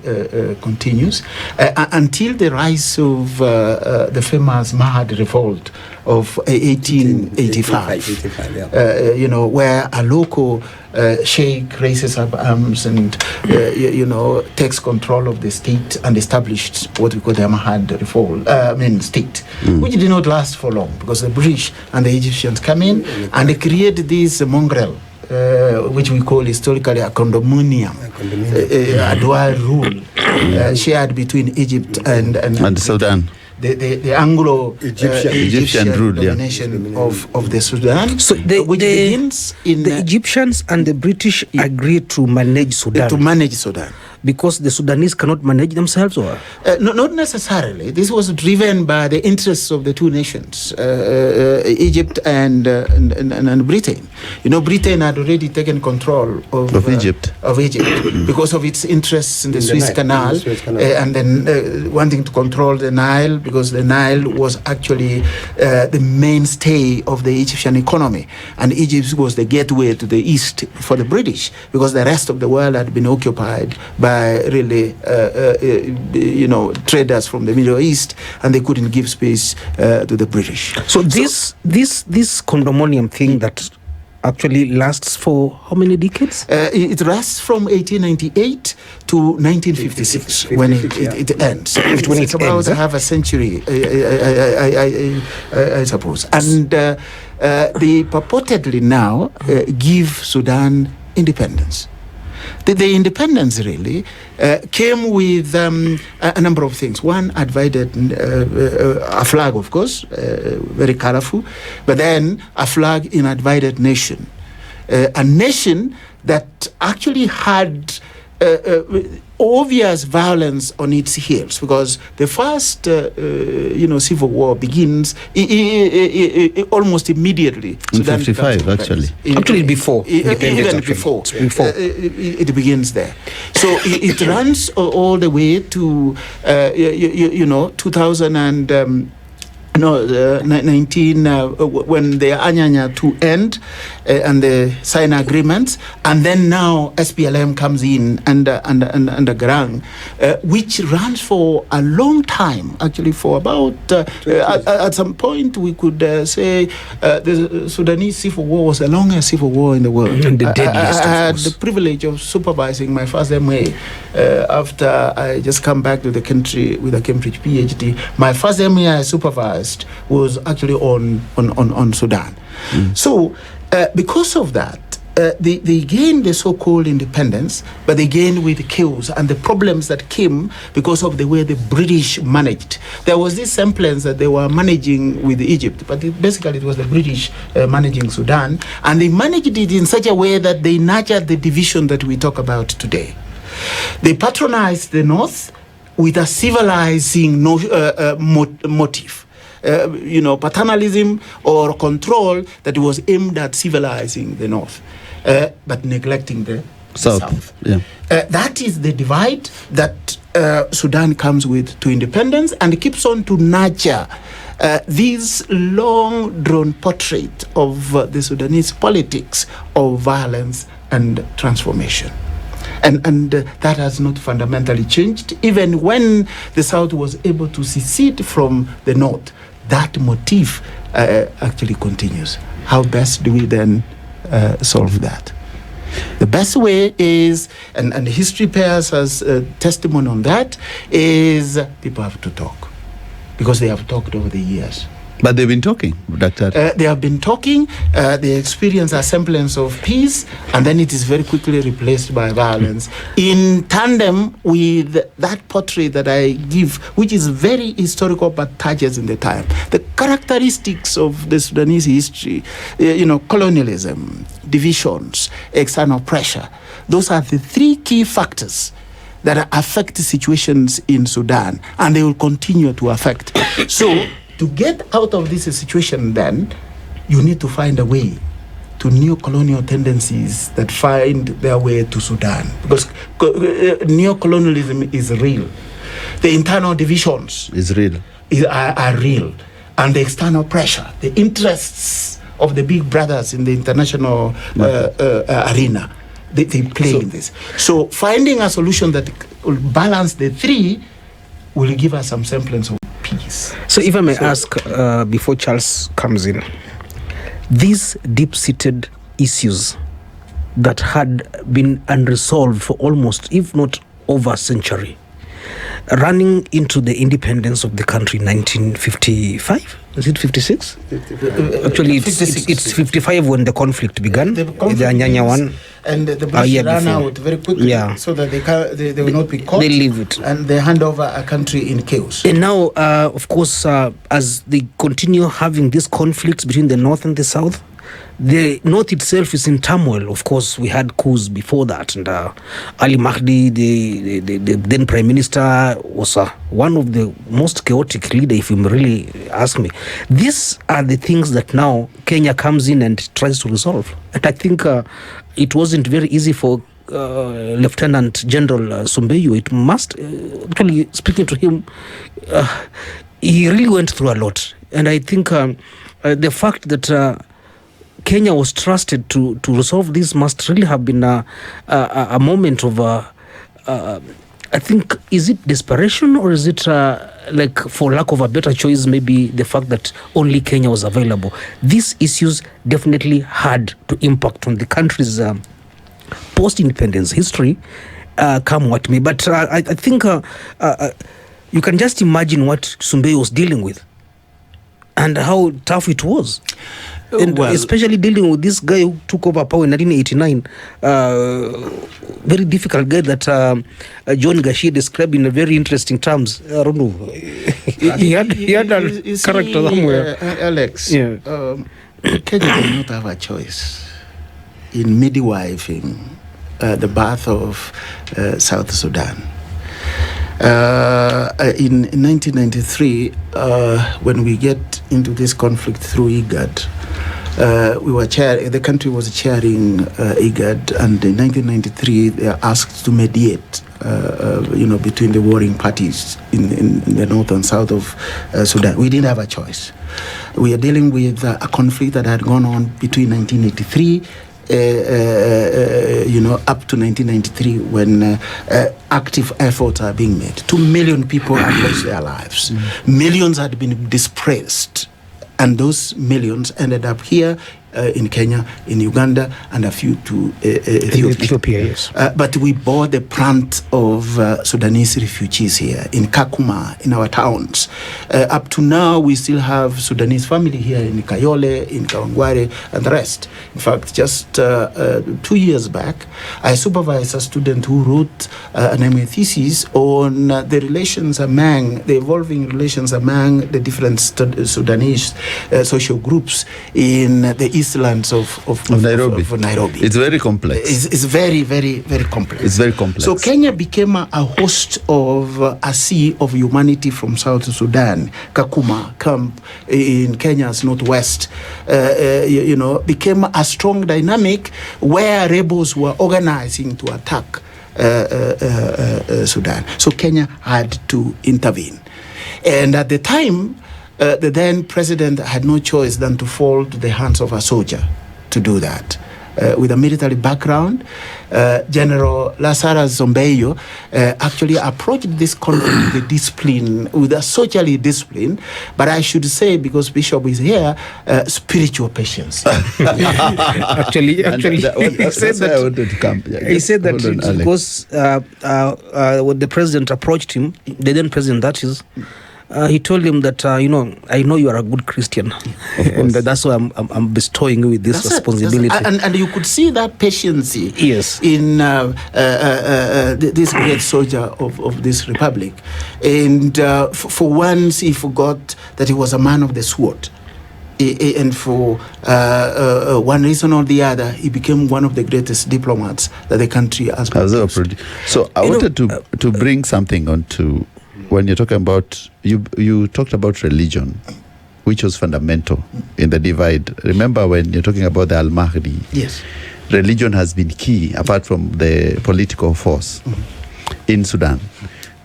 continues until the rise of the famous Mahad revolt of 1885, where a local sheikh raises up arms and takes control of the state and established what we call the Mahad revolt, state, which did not last for long because the British and the Egyptians come in and they create this mongrel, which we call historically a condominium, a dual rule shared between Egypt and Sudan. The Anglo-Egyptian rule, domination of the Sudan, so which begins in the Egyptians and the British agreed to manage Sudan. Because the Sudanese cannot manage themselves, or not necessarily. This was driven by the interests of the two nations, Egypt and Britain. Britain had already taken control of Egypt because of its interests in the Suez Canal, and then wanting to control the Nile because the Nile was actually the mainstay of the Egyptian economy, and Egypt was the gateway to the east for the British because the rest of the world had been occupied by really traders from the Middle East, and they couldn't give space to the British. So this condominium thing that actually lasts for how many decades? It lasts from 1898 to 1956 when it ends. It's about half a century, I suppose. And they purportedly now give Sudan independence. The independence really came with a number of things. One, advocated a flag, of course, very colorful, but then a flag in a divided nation. A nation that actually had obvious violence on its heels, because the first civil war begins almost immediately. In 55, actually. Actually before. Even before. It begins there. So it runs all the way to 2000 and 19 when the Anyanya to end and the sign agreements, and then now SPLM comes in under Garang, which runs for a long time, actually for about at some point we could say the Sudanese civil war was the longest civil war in the world. And the deadliest, I had the privilege of supervising my first MA after I just come back to the country with a Cambridge PhD. My first MA I supervised was actually on Sudan. So because of that, they gained the so-called independence, but they gained with chaos and the problems that came because of the way the British managed. There was this semblance that they were managing with Egypt, but basically it was the British managing Sudan, and they managed it in such a way that they nurtured the division that we talk about today. They patronized the North with a civilizing motive. Paternalism or control that was aimed at civilizing the North, but neglecting the South. Yeah. That is the divide that Sudan comes with to independence, and keeps on to nurture this long-drawn portrait of the Sudanese politics of violence and transformation. And that has not fundamentally changed. Even when the South was able to secede from the North, that motif actually continues. How best do we then solve that? The best way is, and history bears as testimony on that, is people have to talk. Because they have talked over the years. But they've been talking, Dr. They have been talking, they experience a semblance of peace, and then it is very quickly replaced by violence, in tandem with that portrait that I give, which is very historical but touches in the time. The characteristics of the Sudanese history, colonialism, divisions, external pressure, those are the three key factors that affect situations in Sudan, and they will continue to affect. So, to get out of this situation, then, you need to find a way to neo-colonial tendencies that find their way to Sudan. Because neo-colonialism is real. The internal divisions is real. Are real. And the external pressure, the interests of the big brothers in the international arena, they play in this. So finding a solution that will balance the three will give us some semblance of peace. So if I may ask, before Charles comes in, these deep-seated issues that had been unresolved for almost, if not over a century, running into the independence of the country in 1955? Is it 56? Actually, it's 55 when the conflict began. The Anyanya one. And the British ran out very quickly, so that they will not be caught. They leave it. And they hand over a country in chaos. And now, of course, as they continue having these conflicts between the North and the South, the North itself is in turmoil. Of course, we had coups before that, and Ali Mahdi, the then Prime Minister, was one of the most chaotic leaders, if you really ask me. These are the things that now Kenya comes in and tries to resolve. And I think it wasn't very easy for Lieutenant General Sumbeyu. It must, actually, speaking to him, he really went through a lot. And I think the fact that Kenya was trusted to resolve this must really have been a moment of I think, is it desperation or is it like for lack of a better choice, maybe the fact that only Kenya was available? These issues definitely had to impact on the country's post-independence history, come what may. But I think you can just imagine what Sumbe was dealing with and how tough it was. And especially dealing with this guy who took over power in 1989, very difficult guy that John Gachie described in a very interesting terms. I don't know. he had a character somewhere. Alex, Kenya did not have a choice in midwifing the birth of South Sudan. In 1993, when we get into this conflict through IGAD, the country was chairing IGAD, and in 1993 they are asked to mediate, between the warring parties in the north and south of Sudan. We didn't have a choice. We are dealing with a conflict that had gone on between 1983 up to 1993, when active efforts are being made. 2 million people had lost their lives. Millions had been displaced. And those millions ended up here in Kenya, in Uganda, and a few to Ethiopia, yes. But we bore the brunt of Sudanese refugees here, in Kakuma, in our towns. Up to now, we still have Sudanese family here in Kayole, in Kawangware, and the rest. In fact, just 2 years back, I supervised a student who wrote an MA thesis on the evolving relations among the different Sudanese social groups in the eastlands of Nairobi. It's very complex. It's very, very, very complex. It's very complex. So Kenya became a host of a sea of humanity from South Sudan. Kakuma camp in Kenya's northwest, became a strong dynamic where rebels were organizing to attack Sudan. So Kenya had to intervene. And at the time, the then president had no choice than to fall to the hands of a soldier to do that. With a military background, General Lazarus Zombeyo actually approached this conflict with a soldierly discipline, but I should say, because Bishop is here, spiritual patience. Actually, he said that. I wanted to come. Yeah, he said that because when the president approached him, the then president, that is. He told him that, I know you are a good Christian, and that's why I'm bestowing you with this responsibility. And you could see that patience yes. in this great soldier of this republic. And for once, he forgot that he was a man of the sword. And for one reason or the other, he became one of the greatest diplomats that the country has produced. So I wanted to bring something onto... When you're talking about, you talked about religion, which was fundamental in the divide. Remember when you're talking about the Al-Mahdi, yes, religion has been key, apart from the political force in Sudan.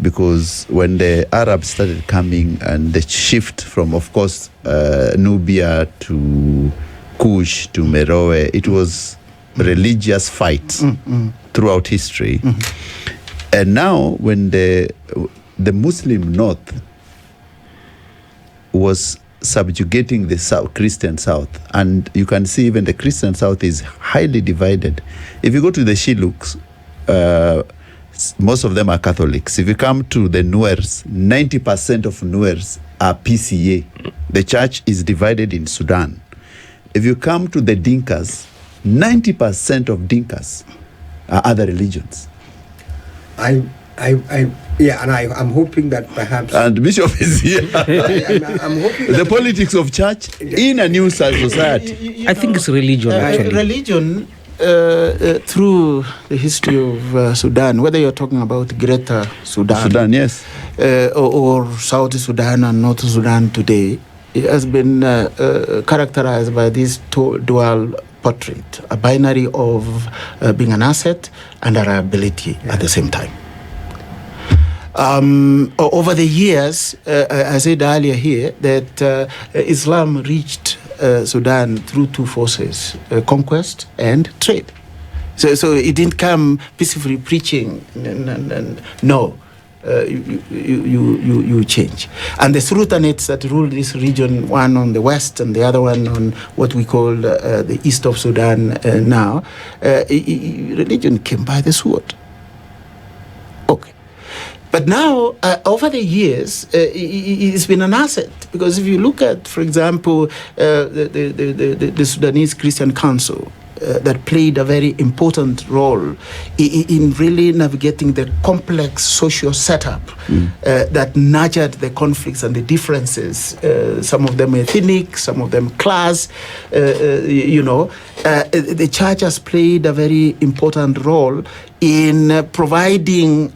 Because when the Arabs started coming and the shift from, of course, Nubia to Kush to Meroe, it was religious fights throughout history. And now when the Muslim North was subjugating the Christian South, and you can see even the Christian South is highly divided. If you go to the Shiluks, most of them are Catholics. If you come to the Nuers, 90% of Nuers are PCA. The church is divided in Sudan. If you come to the Dinkas, 90% of Dinkas are other religions. I'm hoping that perhaps... And Bishop is here. I'm hoping the politics of church in a new society. I think it's religion, actually. Religion, through the history of Sudan, whether you're talking about Greater Sudan, yes, or South Sudan and North Sudan today, it has been characterized by this dual portrait, a binary of being an asset and a liability at the same time. Over the years, I said earlier here that Islam reached Sudan through two forces, conquest and trade. So it didn't come peacefully preaching. No. You change. And the sultanates that ruled this region, one on the west and the other one on what we call the east of Sudan now, religion came by the sword. Okay. But now, over the years, it's been an asset. Because if you look at, for example, the Sudanese Christian Council, that played a very important role in really navigating the complex social setup that nurtured the conflicts and the differences, some of them ethnic, some of them class, the church has played a very important role in providing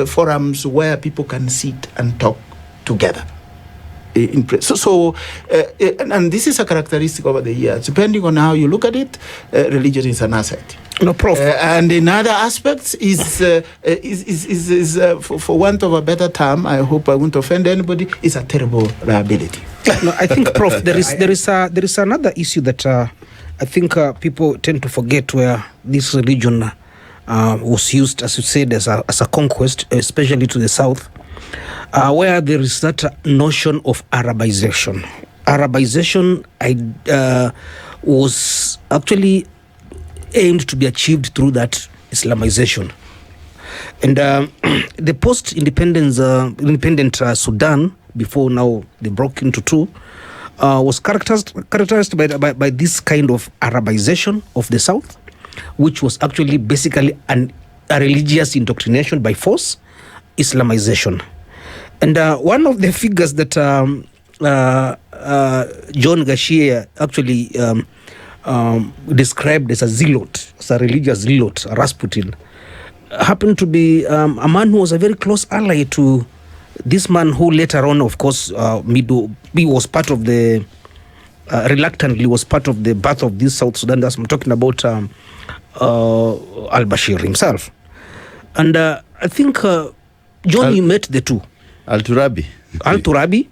forums where people can sit and talk together. And this is a characteristic over the years. Depending on how you look at it, religion is an asset. No, Prof. And in other aspects, for want of a better term, I hope I won't offend anybody, is a terrible liability. No, I think, Prof, there is another issue that I think people tend to forget, where this religion was used, as you said, as a conquest, especially to the south. Where there is that notion of Arabization. Arabization was actually aimed to be achieved through that Islamization. And the post-independent Sudan, before now they broke into two, was characterized by this kind of Arabization of the south, which was actually basically a religious indoctrination by force, Islamization. And one of the figures that John Gachie actually described as a zealot, as a religious zealot, Rasputin, happened to be a man who was a very close ally to this man who later on, of course, he was part of the, reluctantly was part of the birth of this South Sudan. That's I'm talking about al-Bashir himself. And I think, John, you met the two. Al-Turabi.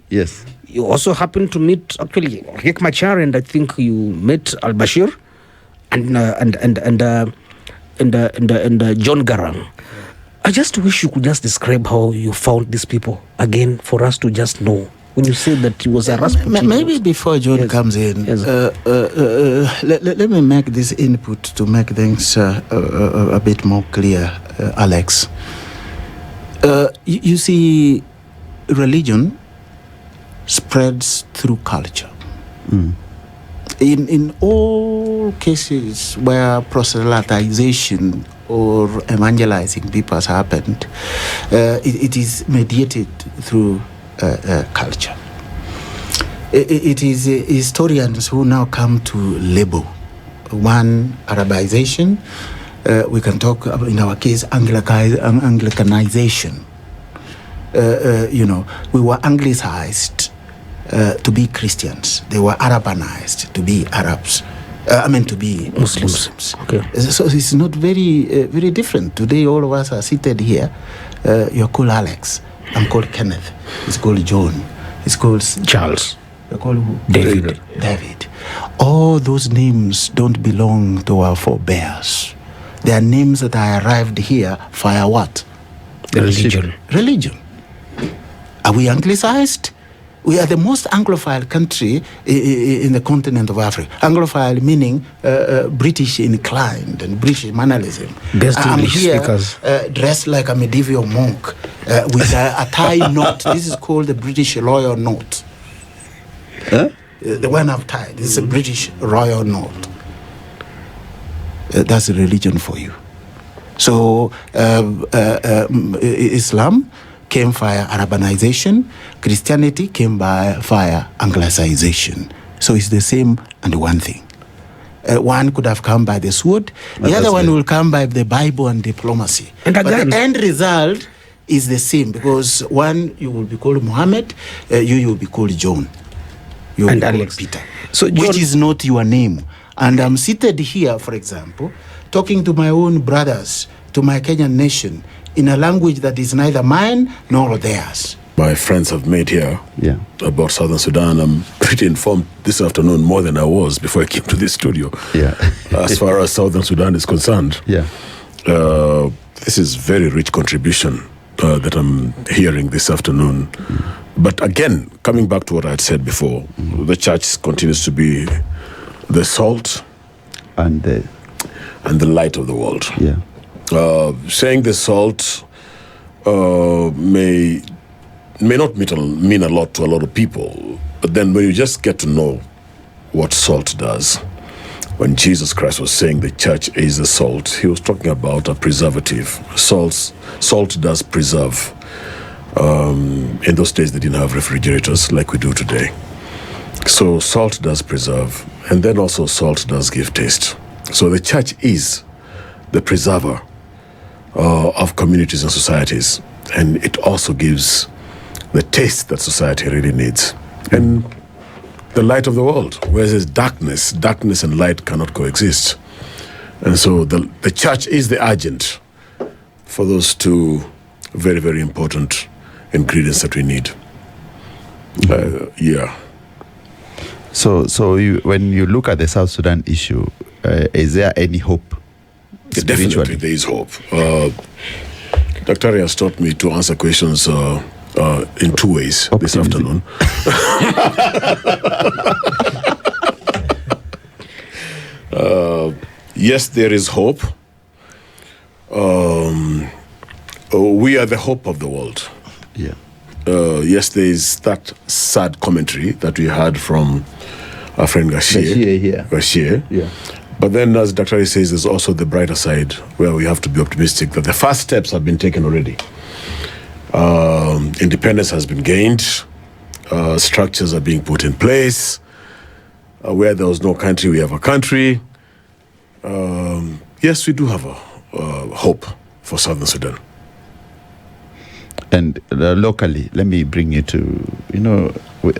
Yes. You also happened to meet actually Riek Machar, and I think you met al-Bashir and John Garang. I just wish you could just describe how you found these people again for us to just know. When you say that he was a Rasputin. Maybe before John comes in, let me make this input to make things a bit more clear, Alex. You see, religion spreads through culture. In all cases where proselytization or evangelizing people has happened, it is mediated through culture. It is historians who now come to label one Arabization. We can talk about, in our case, Anglicanization. We were Anglicized to be Christians. They were Arabanized to be Arabs. To be Muslims. Okay. So it's not very very different. Today, all of us are seated here. You're called Alex. I'm called Kenneth. It's called John. It's called Charles. You're called who? David. All those names don't belong to our forebears. They are names that I arrived here via what? The religion. Religion. Are we Anglicized? We are the most Anglophile country in the continent of Africa. Anglophile meaning British inclined and British mannerism. Best I'm English here speakers. Dressed like a medieval monk with a tie knot. This is called the British royal knot. The one I've tied. This is a British royal knot. That's a religion for you. So Islam came via Arabanization. Christianity came via Anglicization. So it's the same and one thing. One could have come by the sword. The other one will come by the Bible and diplomacy. And but again, the end result is the same, because one, you will be called Muhammad, you will be called John. You will and be Alex. called Peter. So John, which is not your name. And I'm seated here, for example, talking to my own brothers, to my Kenyan nation, in a language that is neither mine nor theirs. my friends have made here about Southern Sudan, I'm pretty informed this afternoon more than I was before I came to this studio. As far as Southern Sudan is concerned, this is very rich contribution that I'm hearing this afternoon. But again, coming back to what I had said before, the church continues to be the salt and the light of the world. Saying the salt may not mean a lot to a lot of people, but then when you just get to know what salt does, when Jesus Christ was saying the church is the salt, he was talking about a preservative. Salt does preserve. In those days, they didn't have refrigerators like we do today. So salt does preserve, and then also salt does give taste. So the church is the preserver of communities and societies, and it also gives the taste that society really needs. And the light of the world, where there's darkness and light cannot coexist. And so the church is the agent for those two very, very important ingredients that we need. So when you look at the South Sudan issue, is there any hope? Definitely there is hope. Dr. has taught me to answer questions in two ways this afternoon. Yes, there is hope. We are the hope of the world. Yes, there is that sad commentary that we heard from our friend Gachie. But then, as Dr. says, there's also the brighter side where we have to be optimistic that the first steps have been taken already. Independence has been gained. Structures are being put in place. Where there was no country, we have a country. Yes, we do have a hope for Southern Sudan. And locally, let me bring you to,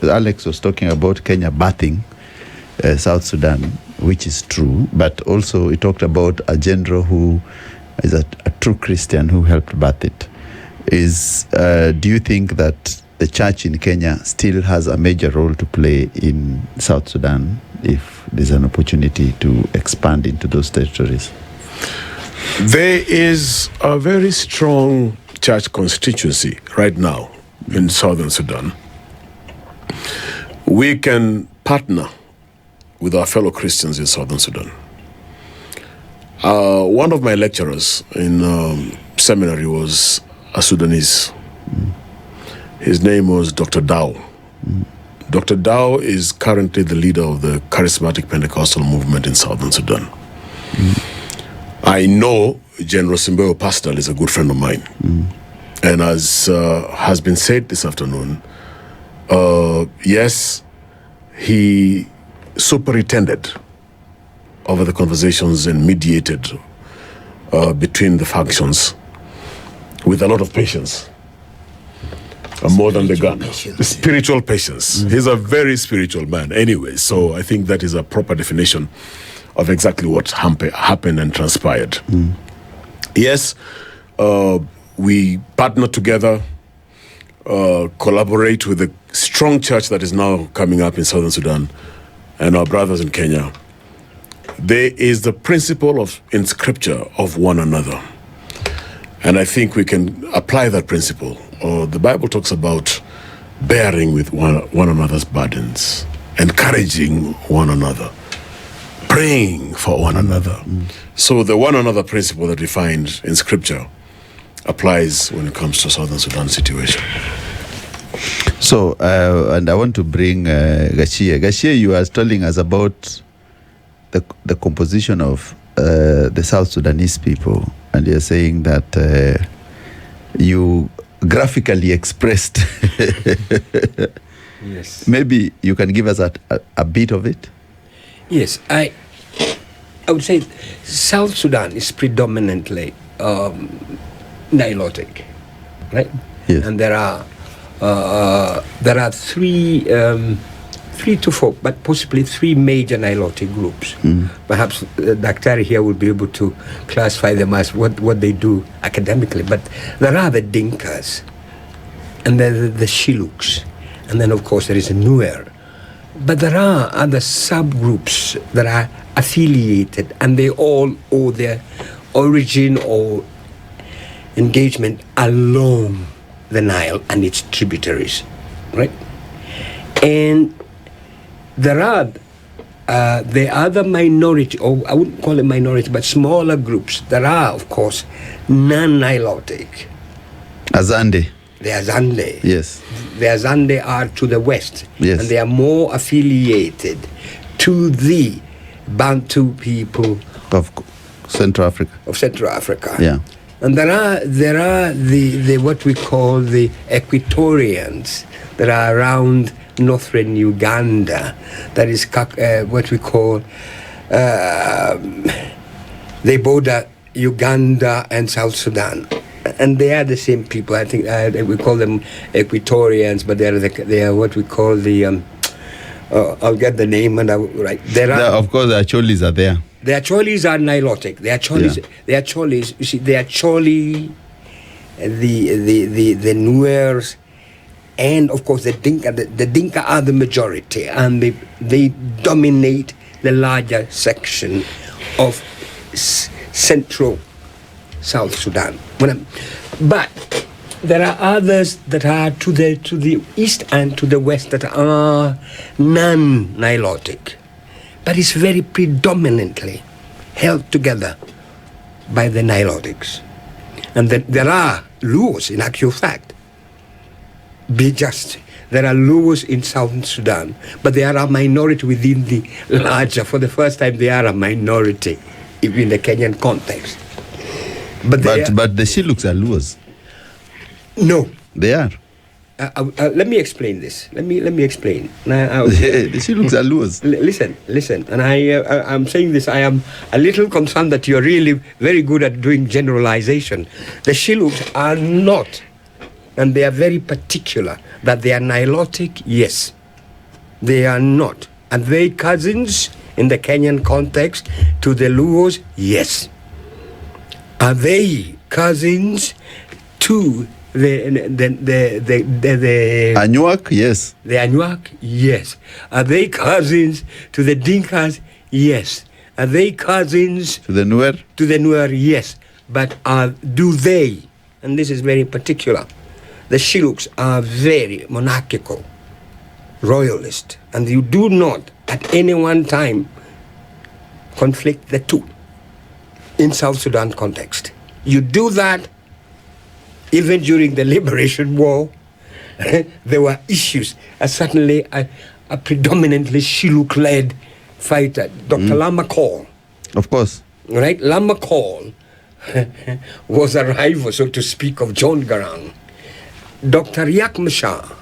Alex was talking about Kenya birthing South Sudan, which is true, but also he talked about a general who is a true Christian who helped birth it. Do you think that the church in Kenya still has a major role to play in South Sudan if there's an opportunity to expand into those territories? There is a very strong church constituency right now in Southern Sudan. We can partner with our fellow Christians in Southern Sudan. One of my lecturers in seminary was a Sudanese. His name was Dr. Dow. Dr. Dow is currently the leader of the charismatic Pentecostal movement in Southern Sudan. I know General Simbeo Pascal is a good friend of mine. And as has been said this afternoon, yes, he superintended over the conversations and mediated between the factions with a lot of patience. More than the gun. Spiritual patience. He's a very spiritual man anyway, so I think that is a proper definition of exactly what happened and transpired. Yes, we partner together, collaborate with the strong church that is now coming up in Southern Sudan and our brothers in Kenya. There is the principle in Scripture of one another. And I think we can apply that principle. The Bible talks about bearing with one another's burdens, encouraging one another, praying for one another. So the one another principle that we find in Scripture applies when it comes to Southern Sudan situation. So, and I want to bring Gachie. Gachie, you are telling us about the composition of the South Sudanese people, and you're saying that you graphically expressed. Yes. Maybe you can give us a bit of it? Yes, I would say South Sudan is predominantly Nilotic, right? Yes. And there are three to four, but possibly three major Nilotic groups. Perhaps Dr. here would be able to classify them as what they do academically. But there are the Dinkas, and then the Shiluks, and then of course there is a Nuer. But there are other subgroups that are affiliated, and they all owe their origin or engagement along the Nile and its tributaries, right? And there are the other minority, or I wouldn't call it minority, but smaller groups. There are, of course, non-Nilotic. Azande. The Azande. Yes. The Azande are to the west. Yes. And they are more affiliated to the Bantu people Of Central Africa. of Central Africa. Yeah. And there are the what we call the Equatorians that are around northern Uganda. That is what we call they border Uganda and South Sudan, and they are the same people. I think we call them Equatorians, but they are what we call the. I'll get the name and right. Of course, the Acholis are there. The Acholis are Nilotic. The Acholis, the Acholis. You see, the Acholi, the Nuers, and of course the Dinka. The Dinka are the majority, and they dominate the larger section of central South Sudan. But there are others that are to the east and to the west that are non-Nilotic, but it's very predominantly held together by the Nilotics. And there are Luos, in actual fact. Be just. There are Luos in southern Sudan, but they are a minority within the larger. For the first time, they are a minority in the Kenyan context. But the Shiluks are Luos. No. They are. Let me explain this. Let me explain. The Shiluks are Luos. Listen. And I'm saying this. I am a little concerned that you're really very good at doing generalization. The Shiluks are not, and they are very particular that they are Nilotic. Yes, they are not. And they cousins in the Kenyan context to the Luos. Yes. Are they cousins to the Anuak? Yes. The Anuak? Yes. Are they cousins to the Dinkas? Yes. Are they cousins to the Nuer? To the Nuer? Yes. But do they? And this is very particular. The Shiluks are very monarchical, royalist, and you do not at any one time conflict the two in South Sudan context. You do that even during the Liberation War. There were issues. Certainly a predominantly Shiluk-led fighter, Dr. Lama Call. Of course. Right? Lama Call was a rival, so to speak, of John Garang. Dr. Yak Mashar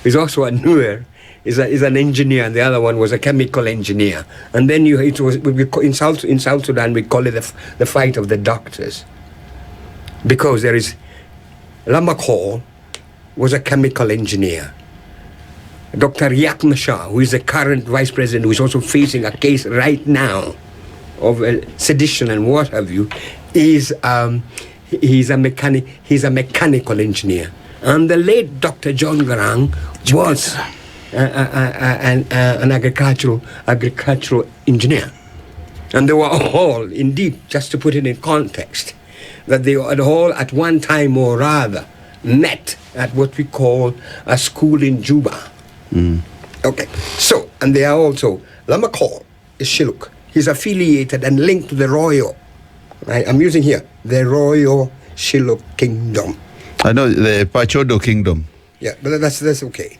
is also a Nuer, is an engineer, and the other one was a chemical engineer. And then in South Sudan we call it the fight of the doctors, because there is Lama Call was a chemical engineer. Dr. Yak Mashar, who is the current vice president, who is also facing a case right now of sedition and what have you, is he's a mechanical engineer. And the late Dr. John Garang was an agricultural engineer. And they were all, indeed, just to put it in context, that they had all at one time or rather met at what we call a school in Juba. Okay, so, and they are also, Lama Call is Shiluk. He's affiliated and linked to the royal, I'm using here, the royal Shiluk kingdom. I know, the Pachodo kingdom. Yeah, but that's okay.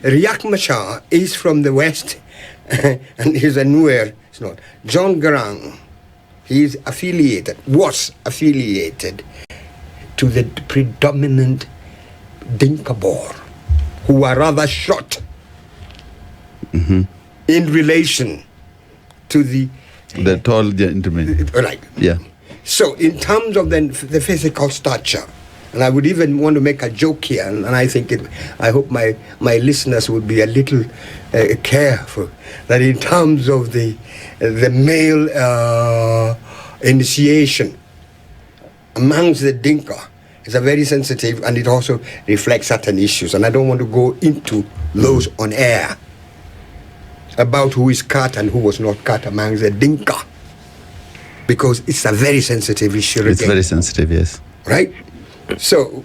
Riek Machar is from the west, and he's a Nuer. It's not. John Garang, was affiliated to the predominant Dinka Boer, who are rather short in relation to the tall gentleman. Right. Yeah. So in terms of the physical stature, and I would even want to make a joke here, and I think I hope my listeners would be a little careful, that in terms of the male initiation amongst the Dinka, It's a very sensitive, and it also reflects certain issues. And I don't want to go into those on air about who is cut and who was not cut among the Dinka, because it's a very sensitive issue. It's again. very sensitive, yes. Right? So,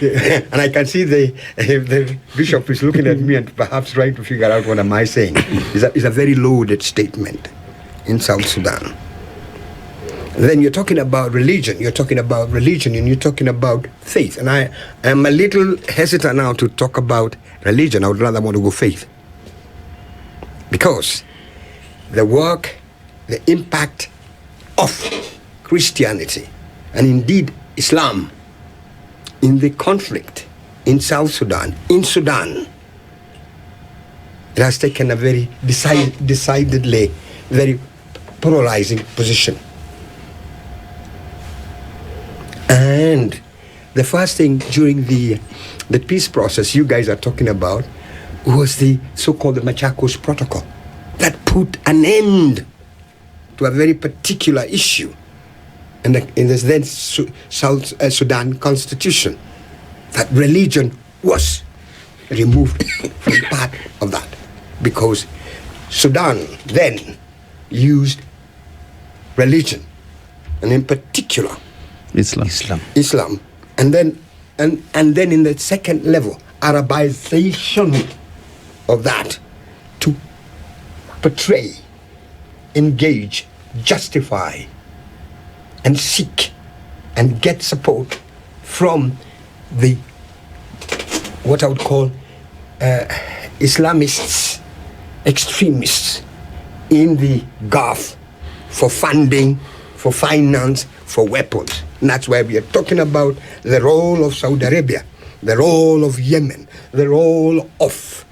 and I can see the bishop is looking at me and perhaps trying to figure out what am I saying. It's a very loaded statement in South Sudan. And then you're talking about religion, and you're talking about faith. And I am a little hesitant now to talk about religion. I would rather want to go faith. Because the work, the impact of Christianity, and indeed Islam, in the conflict in South Sudan, in Sudan, it has taken a very decidedly very polarizing position. And the first thing during the peace process you guys are talking about was the so-called the Machakos Protocol that put an end to a very particular issue in the then South Sudan constitution, that religion was removed from part of that, because Sudan then used religion, and in particular Islam, and then in the second level, Arabization of that, to portray, engage, justify, and seek and get support from the what I would call Islamists, extremists in the Gulf for funding, for finance, for weapons. And that's why we are talking about the role of Saudi Arabia, the role of Yemen, the role of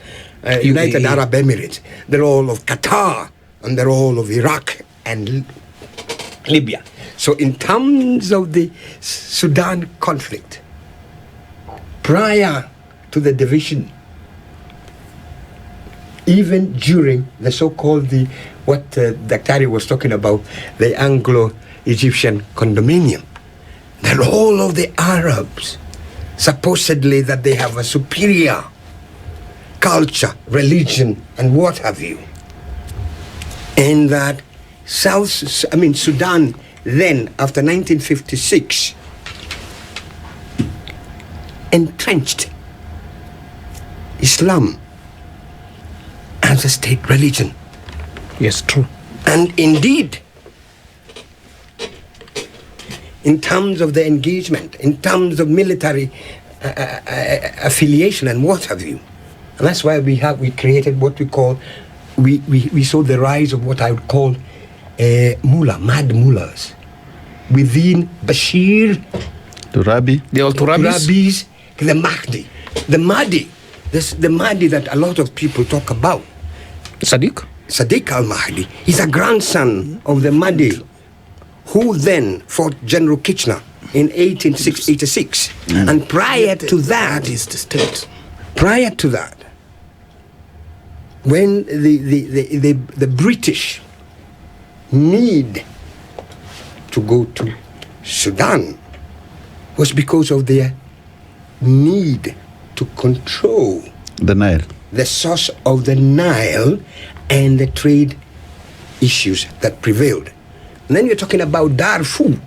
United Arab Emirates, the role of Qatar, and the role of Iraq and Libya. So in terms of the Sudan conflict, prior to the division, even during the so-called what Kenneth was talking about, the Anglo-Egyptian condominium, the role of the Arabs, supposedly that they have a superior culture, religion, and what have you, and that Sudan then, after 1956, entrenched Islam as a state religion. Yes, true. And indeed, in terms of the engagement, in terms of military affiliation and what have you. And that's why we created what we call, we saw the rise of what I would call mad mullahs within Bashir, Turabi, The old Turabis. the Mahdi, the Mahdi that a lot of people talk about. Sadiq al-Mahdi is a grandson of the Mahdi who then fought General Kitchener in 1886. And prior to that is the state. Prior to that, when the British need to go to Sudan was because of their need to control the Nile, the source of the Nile and the trade issues that prevailed. And then you're talking about Darfur.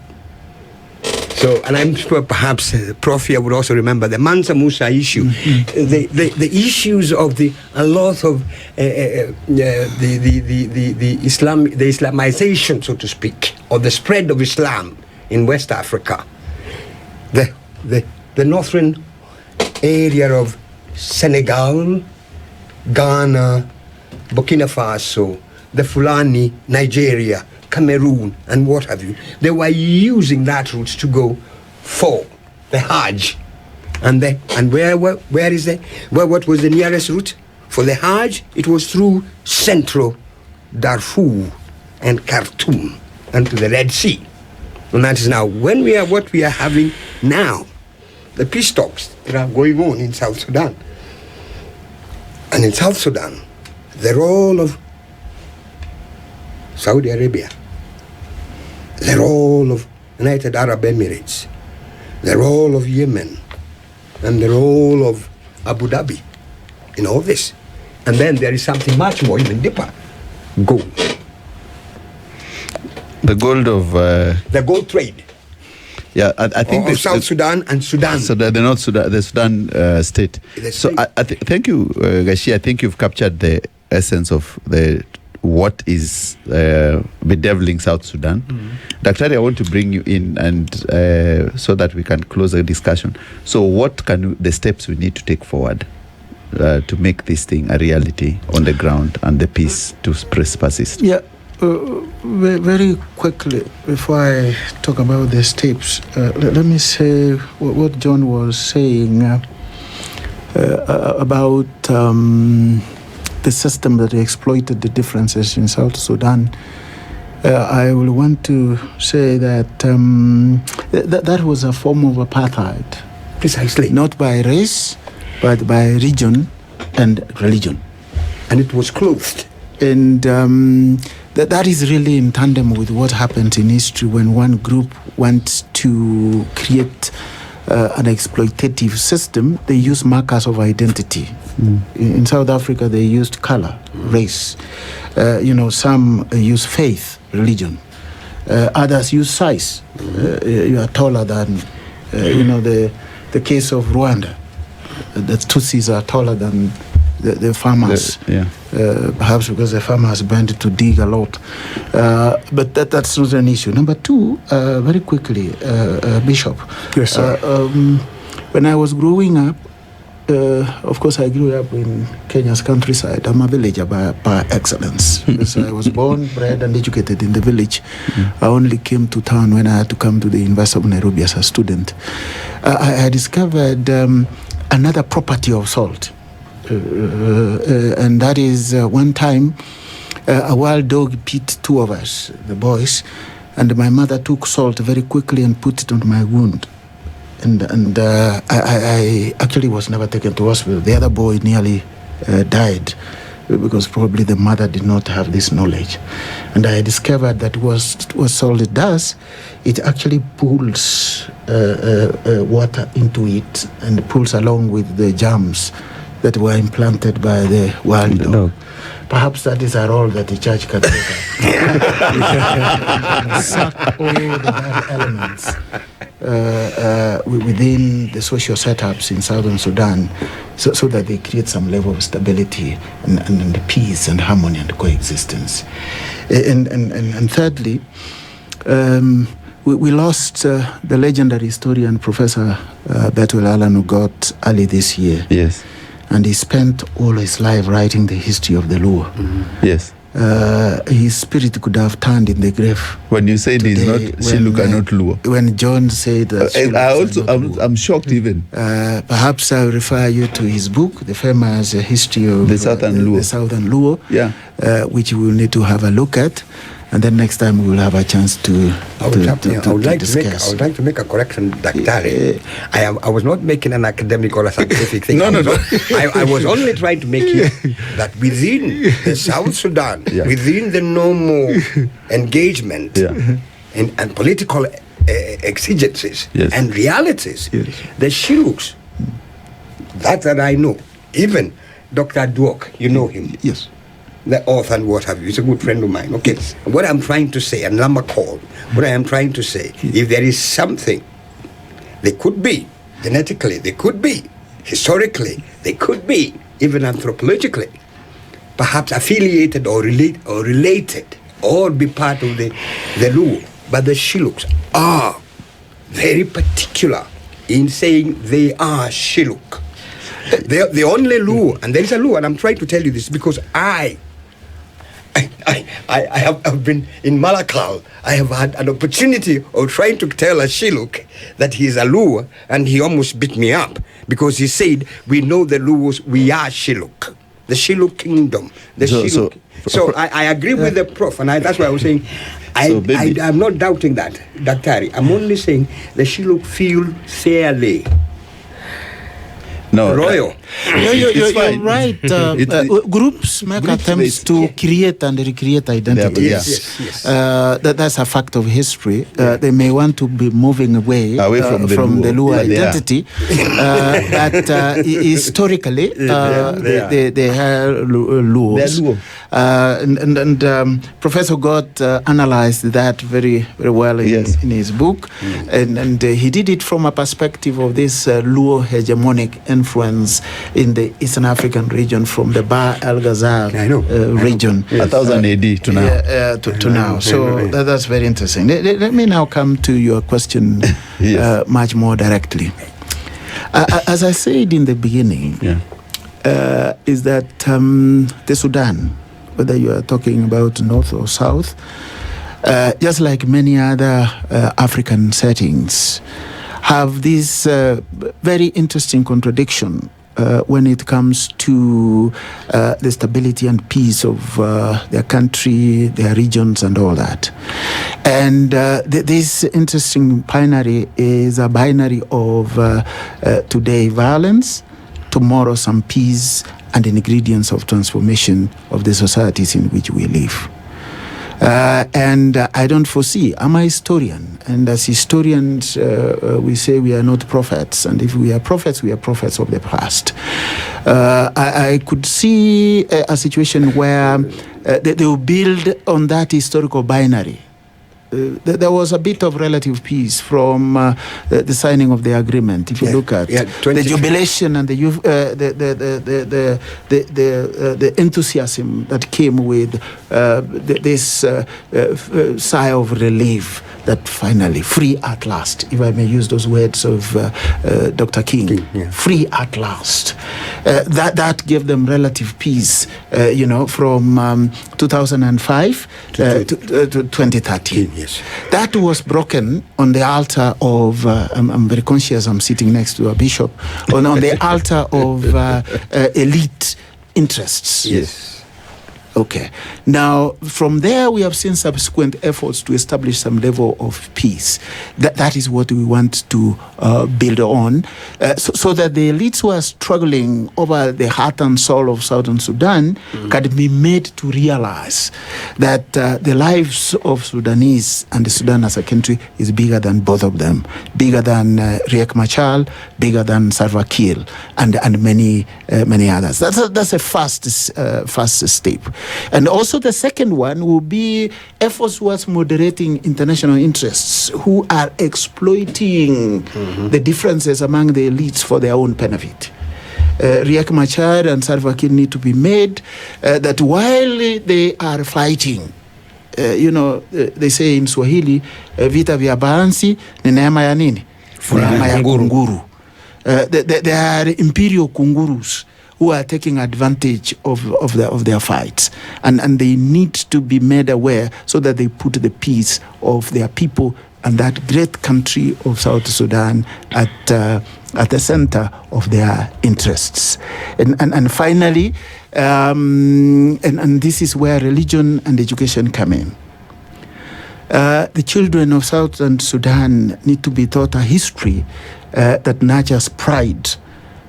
So, and I'm sure perhaps Prof here would also remember the Mansa Musa issue, the issues of the Islamization, so to speak, or the spread of Islam in West Africa, the northern area of Senegal, Ghana, Burkina Faso, the Fulani, Nigeria, Cameroon, and what have you. They were using that route to go for the Hajj. And what was the nearest route? For the Hajj, it was through central Darfur and Khartoum and to the Red Sea. And that is now what we are having now, the peace talks that are going on in South Sudan. And in South Sudan, the role of Saudi Arabia, the role of United Arab Emirates, the role of Yemen, and the role of Abu Dhabi in all this. And then there is something much more, even deeper, gold. The gold of... the gold trade. Yeah, I think... Of South Sudan and Sudan. So the North Sudan, the Sudan state. So thank you, Gachie. I think you've captured the essence of what is bedeviling South Sudan. Dr. I want to bring you in and so that we can close the discussion. So what can the steps we need to take forward to make this thing a reality on the ground and the peace to persist? Yeah, very quickly, before I talk about the steps, let me say what John was saying about the system that exploited the differences in South Sudan. I will want to say that that was a form of apartheid. Precisely. Not by race, but by region and religion. And it was clothed. And that is really in tandem with what happened in history when one group wants to create an exploitative system. They use markers of identity. In South Africa, they used color, race. Some use faith, religion. Others use size. You are taller than, the case of Rwanda. The Tutsis are taller than the farmers. Perhaps because the farmers bent to dig a lot. But that's not an issue. Number two, very quickly, Bishop. Yes, sir. When I was growing up, of course, I grew up in Kenya's countryside. I'm a villager by excellence. So I was born, bred, and educated in the village. I only came to town when I had to come to the University of Nairobi as a student. I discovered another property of salt. And that is one time a wild dog bit two of us, the boys, and my mother took salt very quickly and put it on my wound. And I actually was never taken to hospital. The other boy nearly died because probably the mother did not have this knowledge. And I discovered that what salt does, it actually pulls water into it and pulls along with the germs that were implanted by the wild dog. Perhaps that is a role that the church can take up. Suck all the bad elements within the social setups in southern Sudan so that they create some level of stability and peace and harmony and coexistence. And thirdly, we lost the legendary historian Professor Bethuel Allan Ugot early this year. Yes. And he spent all his life writing the history of the Luo. Yes. His spirit could have turned in the grave. When you said he's not Shilluk and not Luo. When John said that I'm shocked even. Perhaps I'll refer you to his book, the famous history of the Southern Luo. The Southern Luo, yeah. Which we will need to have a look at. And then next time we will have a chance to I would like discuss. to make a correction, Dr. I was not making an academic or a scientific thing. No. I was only trying to make it that within the South Sudan, within the normal engagement and political exigencies and realities, the Shiluks, that I know, even Dr. Duok, you know him. Yes. The author and what have you. He's a good friend of mine. Okay. What I'm trying to say, and Lama called, what I am trying to say, if there is something, they could be, genetically, they could be, historically, they could be, even anthropologically, perhaps affiliated or related, or be part of the Luo. But the Shiluks are very particular in saying they are Shiluk. The only Luo, and there is a Luo, and I'm trying to tell you this because I have been in Malakal. I have had an opportunity of trying to tell a Shiluk that he is a Luo, and he almost beat me up because he said, we know the Luos, we are Shiluk. The Shiluk kingdom. So I agree with the prof, and that's why I was saying, I'm not doubting that, Daktari. I'm only saying the Shiluk feel fairly. No, royal. You're right. Groups make Groups attempts make- to create and recreate identity. Yes. That's a fact of history. They may want to be moving away from the Luo Luo. Yeah, identity, but historically, they are Luos. They are Luo. Professor Gott analyzed that very, very well in his book, and he did it from a perspective of this Luo hegemonic influence in the Eastern African region from the Bahr el Ghazal region. 1000 AD to now. To now. So that's very interesting. Let me now come to your question much more directly. As I said in the beginning, is that the Sudan, whether you are talking about North or South, just like many other African settings, have this very interesting contradiction when it comes to the stability and peace of their country, their regions, and all that. And this interesting binary is a binary of today violence, tomorrow some peace, and ingredients of transformation of the societies in which we live. And I don't foresee, I'm a historian, and as historians we say we are not prophets, and if we are prophets of the past. I could see a situation where they will build on that historical binary. There was a bit of relative peace from the signing of the agreement. If you look at the jubilation and the enthusiasm that came with this sigh of relief that finally, free at last, if I may use those words of Dr. King, free at last. That gave them relative peace, from 2005 to 2013. Yes. That was broken on the altar of, I'm very conscious I'm sitting next to a bishop, on the altar of elite interests. Yes. Okay. Now, from there, we have seen subsequent efforts to establish some level of peace. That is what we want to build on, so that the elites who are struggling over the heart and soul of Southern Sudan can be made to realize that the lives of Sudanese and Sudan as a country is bigger than both of them, bigger than Riek Machar, bigger than Salva Kiir, and many others. That's a first step. And also the second one will be efforts towards moderating international interests who are exploiting the differences among the elites for their own benefit. Riek Machar and Salva Kiir need to be made that while they are fighting, they say in Swahili, vita vya baansi ni neema ya nini? Neema ya kunguru. They are imperial kungurus who are taking advantage of their fights, and they need to be made aware so that they put the peace of their people and that great country of South Sudan at the center of their interests. And finally, and this is where religion and education come in. The children of Southern Sudan need to be taught a history that nurtures pride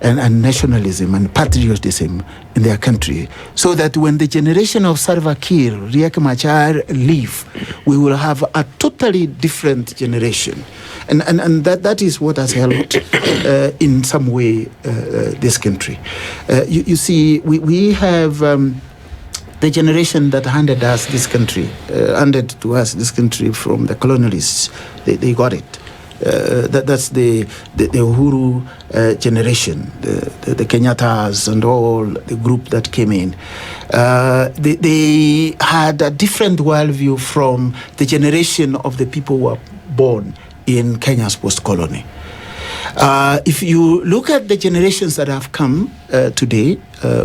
and nationalism and patriotism in their country, so that when the generation of Salva Kiir, Riek Machar leave, we will have a totally different generation. And that is what has helped in some way this country. You see, we have the generation that handed to us this country from the colonialists. They got it. That's the Uhuru generation, the Kenyattas and all the group that came in. They had a different worldview from the generation of the people who were born in Kenya's post-colony. If you look at the generations that have come today,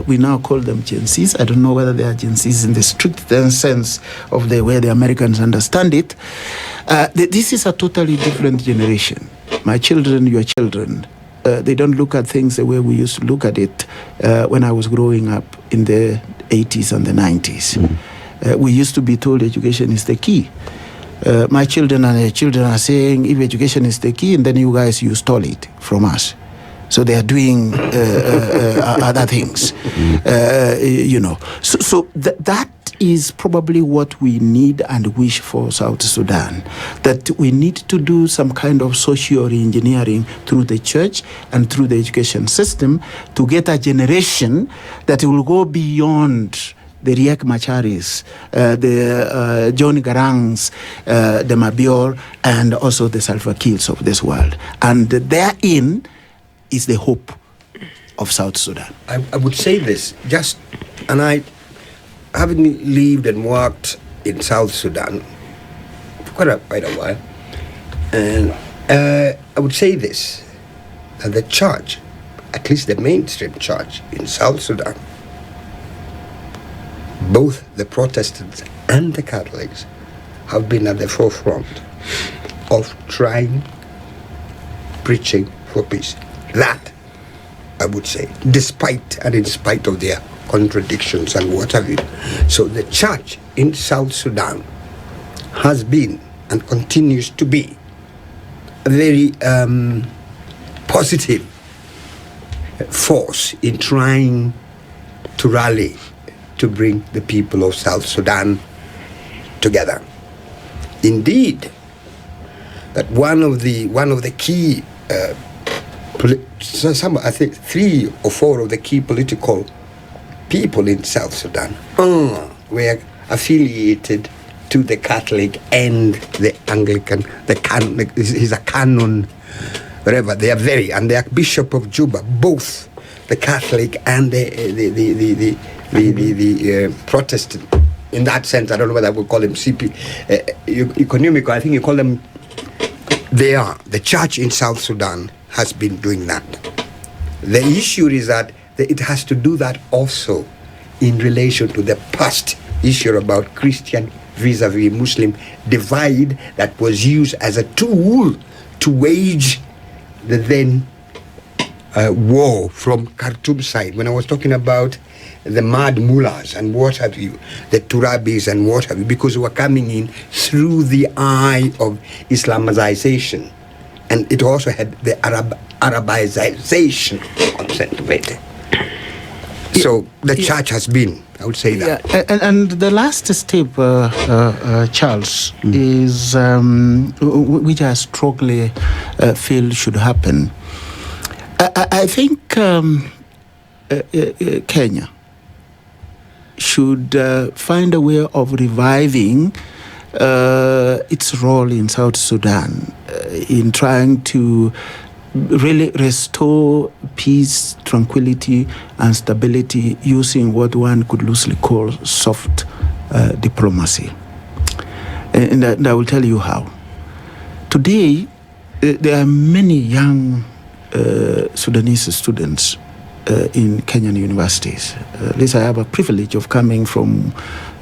we now call them Gen Zs. I don't know whether they are Gen Zs in the strict sense of the way the Americans understand it. This is a totally different generation. My children, your children, they don't look at things the way we used to look at it when I was growing up in the 80s and the 90s. We used to be told education is the key. My children and their children are saying, if education is the key, and then you guys, you stole it from us. So they are doing other things, So that is probably what we need and wish for South Sudan, that we need to do some kind of social re-engineering through the church and through the education system to get a generation that will go beyond the Riek Macharis, the John Garangs, the Mabior, and also the Salva Kiirs of this world. And therein is the hope of South Sudan. I would say this, and I, having lived and worked in South Sudan for quite a while, and I would say this, that the church, at least the mainstream church in South Sudan, both the Protestants and the Catholics have been at the forefront of preaching for peace. That, I would say, despite and in spite of their contradictions and what have you. So the church in South Sudan has been and continues to be a very positive force in trying to rally to bring the people of South Sudan together. Indeed, that one of the key, I think 3 or 4 of the key political people in South Sudan were affiliated to the Catholic and the Anglican. He's a canon, whatever. They are and the Archbishop of Juba, both the Catholic and the Protestant. In that sense, I don't know whether I would call them CP, economical. I think you call them. They are. The church in South Sudan has been doing that. The issue is that it has to do that also in relation to the past issue about Christian vis-a-vis Muslim divide that was used as a tool to wage the then war from Khartoum side. When I was talking about the mad mullahs and what have you, the Turabis and what have you, because we were coming in through the eye of Islamization. And it also had the Arabization concept of it. So the church has been, I would say that. Yeah. And the last step, Charles, is which I strongly feel should happen. I think Kenya should find a way of reviving its role in South Sudan in trying to really restore peace, tranquility, and stability using what one could loosely call soft diplomacy. And I will tell you how. Today, there are many young Sudanese students in Kenyan universities. At least I have a privilege of coming from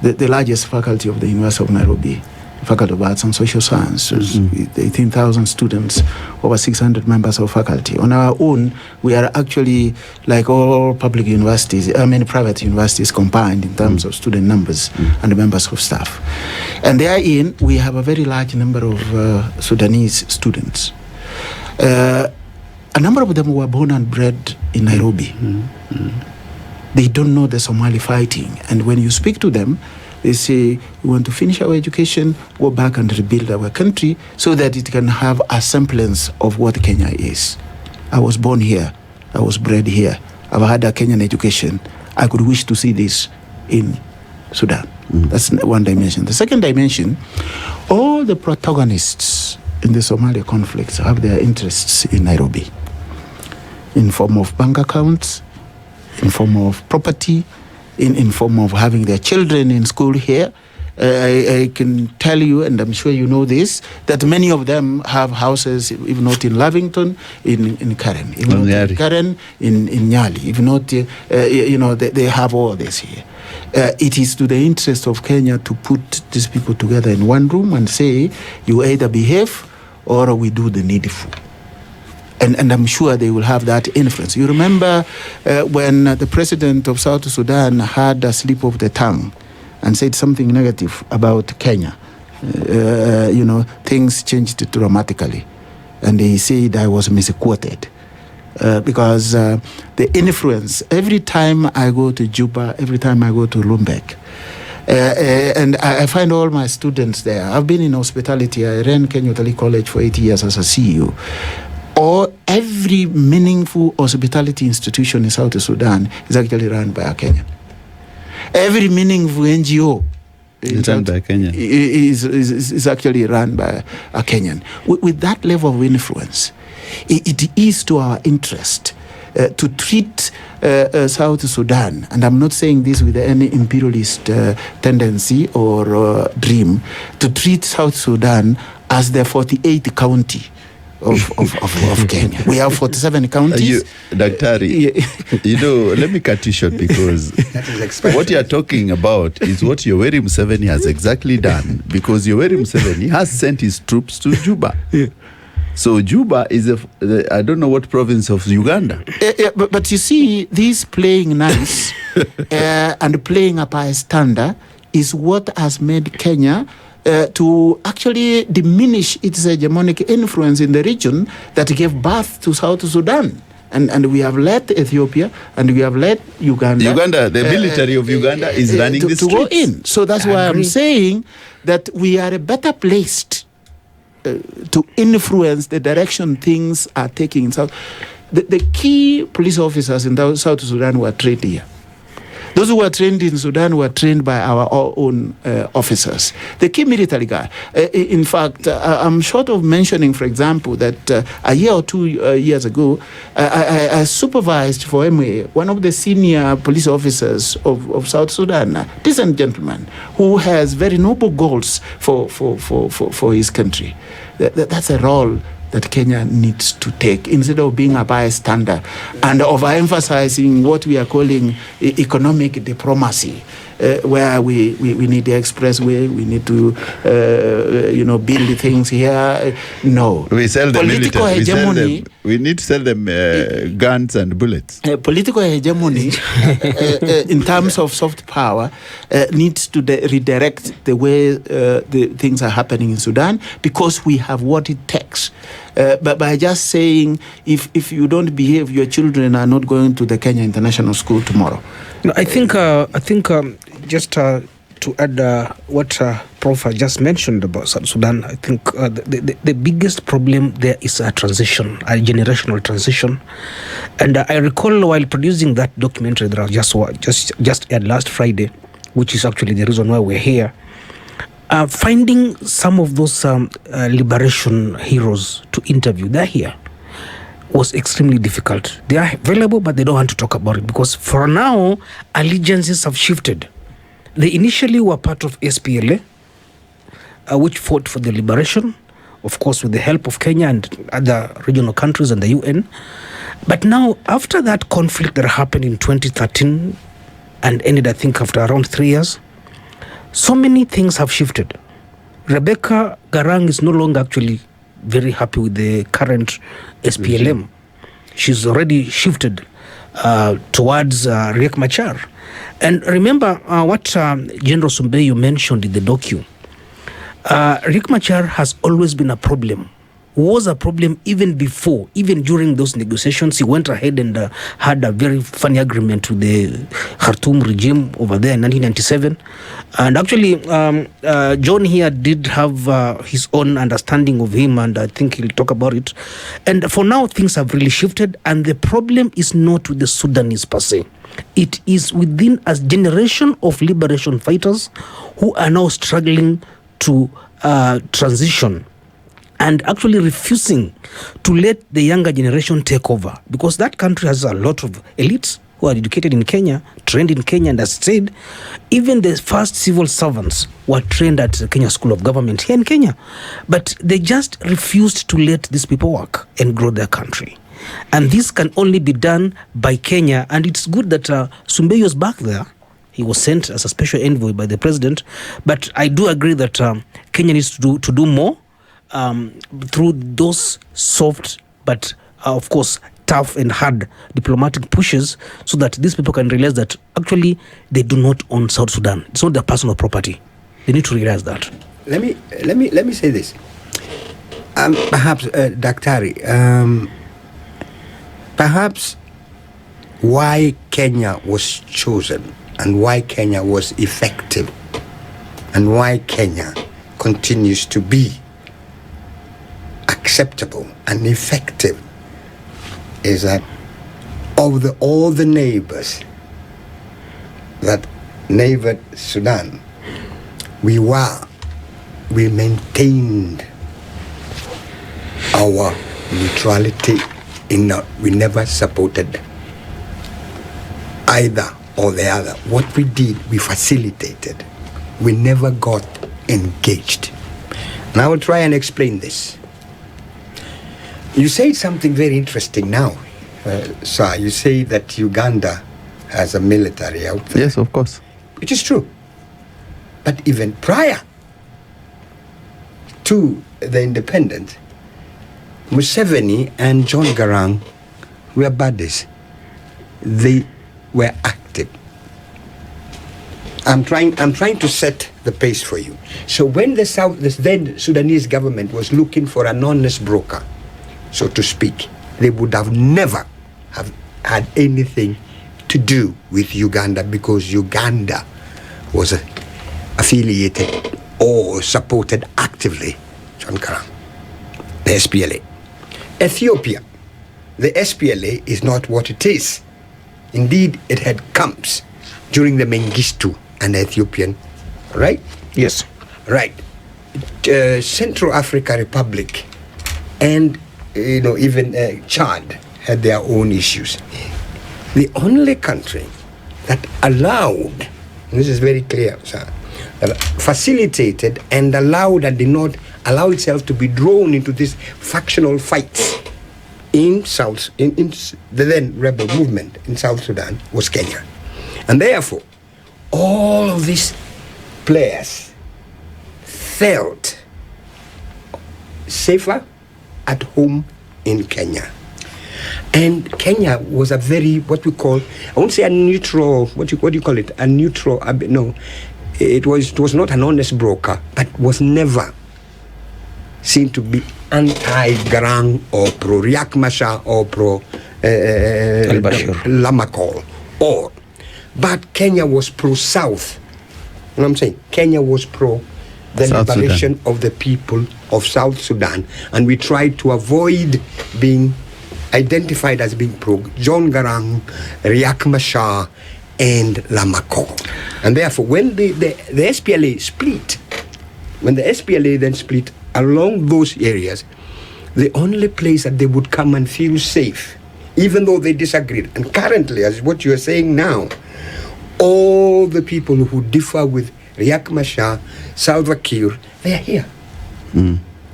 the largest faculty of the University of Nairobi, Faculty of Arts and Social Sciences, with 18,000 students, over 600 members of faculty. On our own, we are actually like all public universities, private universities combined in terms of student numbers and members of staff. And therein, we have a very large number of Sudanese students. A number of them were born and bred in Nairobi. They don't know the Somali fighting. And when you speak to them, they say, we want to finish our education, go back and rebuild our country so that it can have a semblance of what Kenya is. I was born here. I was bred here. I've had a Kenyan education. I could wish to see this in Sudan. That's one dimension. The second dimension, all the protagonists in the Somalia conflicts have their interests in Nairobi, in form of bank accounts, in form of property, in form of having their children in school here. I can tell you, and I'm sure you know this, that many of them have houses, if not in Lavington, in Karen, if not in Karen, in Nyali, if not, they have all this here. It is to the interest of Kenya to put these people together in one room and say, you either behave or we do the needful. And I'm sure they will have that influence. You remember when the president of South Sudan had a slip of the tongue and said something negative about Kenya. Things changed dramatically. And he said I was misquoted. because the influence, every time I go to Juba, every time I go to Lumbek, and I find all my students there. I've been in hospitality. I ran Kenya Utalii College for 8 years as a CEO. Or every meaningful hospitality institution in South Sudan is actually run by a Kenyan. Every meaningful NGO is actually run by a Kenyan. With that level of influence, it is to our interest to treat South Sudan, and I'm not saying this with any imperialist tendency or dream, to treat South Sudan as the 48th county of Kenya. We have 47 counties. Daktari, let me cut you short, because what you are talking about is what Yoweri Museveni has exactly done, because Yoweri Museveni has sent his troops to Juba. Yeah. So Juba is I don't know what province of Uganda. But you see, this playing nice and playing up a standard is what has made Kenya to actually diminish its hegemonic influence in the region that gave birth to South Sudan. And we have let Ethiopia and we have let Uganda. The military of Uganda is running the streets. To go in. So that's why I'm saying that we are better placed to influence the direction things are taking in South. The key police officers in South Sudan were trained here. Those who were trained in Sudan were trained by our own officers. The key military guy. In fact, I'm short of mentioning, for example, that a year or 2 years ago, I supervised for MA one of the senior police officers of South Sudan, a decent gentleman who has very noble goals for his country. That's a role that Kenya needs to take, instead of being a bystander and overemphasizing what we are calling economic diplomacy, where we need the expressway, we need to build things here. No, we sell them political hegemony. We need to sell them guns and bullets. Political hegemony, in terms of soft power, needs to redirect the way the things are happening in Sudan, because we have what it takes. But by just saying, if you don't behave, your children are not going to the Kenya International School tomorrow. No, I think just to add what Prof just mentioned about South Sudan, I think the biggest problem there is a transition, a generational transition. And I recall while producing that documentary that I just aired last Friday, which is actually the reason why we're here, finding some of those liberation heroes to interview, they're here, was extremely difficult. They are available, but they don't want to talk about it, because for now, allegiances have shifted. They initially were part of SPLA, which fought for the liberation, of course, with the help of Kenya and other regional countries and the UN. But now, after that conflict that happened in 2013 and ended, I think, after around 3 years, so many things have shifted. Rebecca Garang is no longer actually very happy with the current SPLM. She's already shifted towards Riek Machar. And remember what General Sumbeyo mentioned in the docu. Riek Machar has always been a problem. Was a problem even before, even during those negotiations. He went ahead and had a very funny agreement with the Khartoum regime over there in 1997. And actually, John here did have his own understanding of him, and I think he'll talk about it. And for now, things have really shifted, and the problem is not with the Sudanese per se. It is within a generation of liberation fighters who are now struggling to transition and actually refusing to let the younger generation take over, because that country has a lot of elites who are educated in Kenya, trained in Kenya, and as said, even the first civil servants were trained at the Kenya School of Government here in Kenya. But they just refused to let these people work and grow their country. And this can only be done by Kenya, and it's good that Sumbeyo is back there. He was sent as a special envoy by the president, but I do agree that Kenya needs to do more through those soft but of course tough and hard diplomatic pushes, so that these people can realize that actually they do not own South Sudan. It's not their personal property. They need to realize that. Let me say this. Perhaps Daktari, perhaps why Kenya was chosen and why Kenya was effective and why Kenya continues to be acceptable and effective is that of all the neighbors that neighbored Sudan, we maintained our neutrality we never supported either or the other. What we did, we facilitated. We never got engaged. And I will try and explain this. You say something very interesting now, sir. You say that Uganda has a military out there. Yes, of course. Which is true. But even prior to the independence, Museveni and John Garang were buddies. They were active. I'm trying to set the pace for you. So when the then Sudanese government was looking for an honest broker, so to speak, they would have never have had anything to do with Uganda because Uganda was affiliated or supported actively John Garang, the SPLA. Ethiopia, the SPLA is not what it is. Indeed, it had camps during the Mengistu and Ethiopian, right? Yes. Right. Central Africa Republic and even Chad had their own issues. The only country that allowed, and this is very clear, sir, that facilitated and allowed and did not allow itself to be drawn into these factional fights in the then rebel movement in South Sudan was Kenya. And therefore, all of these players felt safer at home in Kenya. And Kenya was a very, what we call, I won't say a neutral, what do you call it? A neutral, no. It was not an honest broker, but was never seen to be anti-Garang or pro-Riek Machar or pro-Lamakol. But Kenya was pro-South. You know what I'm saying? Kenya was pro the South liberation of the people of South Sudan. And we tried to avoid being identified as being pro John Garang, Riek Machar, and Lamakol. And therefore, when the SPLA split, when the SPLA then split along those areas, the only place that they would come and feel safe, even though they disagreed, and currently, as what you are saying now, all the people who differ with Riek Machar, Salva Kiir, they are here.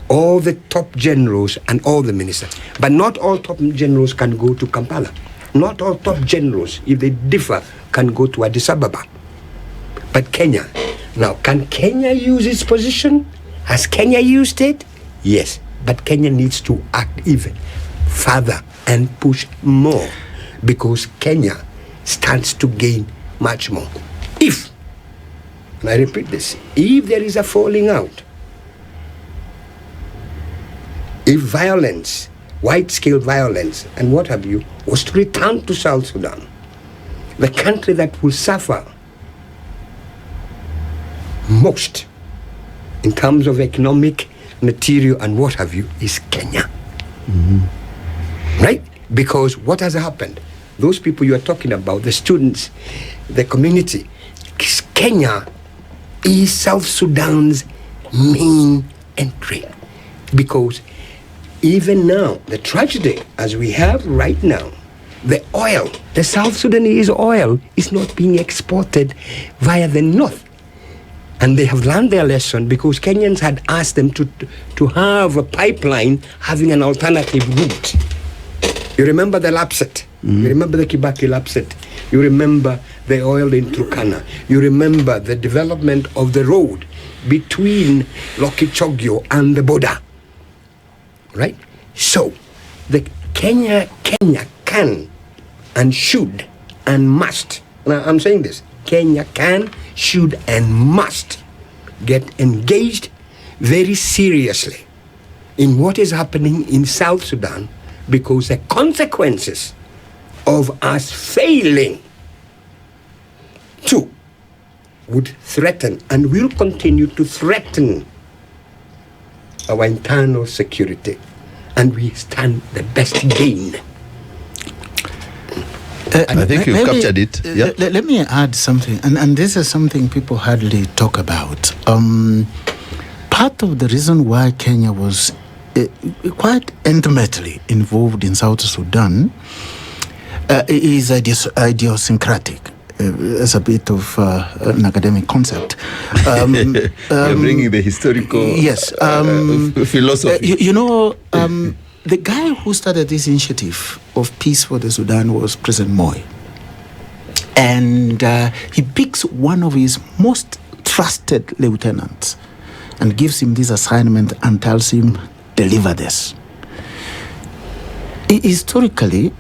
All the top generals and all the ministers. But not all top generals can go to Kampala. Not all top generals, if they differ, can go to Addis Ababa. But Kenya, now, can Kenya use its position? Has Kenya used it? Yes. But Kenya needs to act even further and push more because Kenya stands to gain much more. If, and I repeat this, if there is a falling out, if violence, wide-scale violence, and what have you, was to return to South Sudan, the country that will suffer most in terms of economic, material, and what have you, is Kenya. Right? Because what has happened? Those people you are talking about, the students, the community, Kenya is South Sudan's main entry. Because even now, the tragedy as we have right now, the oil, the South Sudanese oil is not being exported via the north. And they have learned their lesson because Kenyans had asked them to have a pipeline having an alternative route. You remember the Lapset. You remember the Kibaki Lapset. You remember the oil in Turkana. You remember the development of the road between Lokichogyo and the border. Right? So, the Kenya can and should and must. Now, I'm saying this. Kenya can, should, and must get engaged very seriously in what is happening in South Sudan because the consequences of us failing to would threaten and will continue to threaten our internal security, and we stand the best gain. I think you've captured it. Yeah. Let me add something, and this is something people hardly talk about. Part of the reason why Kenya was quite intimately involved in South Sudan is idiosyncratic. As a bit of an academic concept. You're bringing the historical philosophy. The guy who started this initiative of peace for the Sudan was President Moi. And he picks one of his most trusted lieutenants and gives him this assignment and tells him, deliver this. Historically,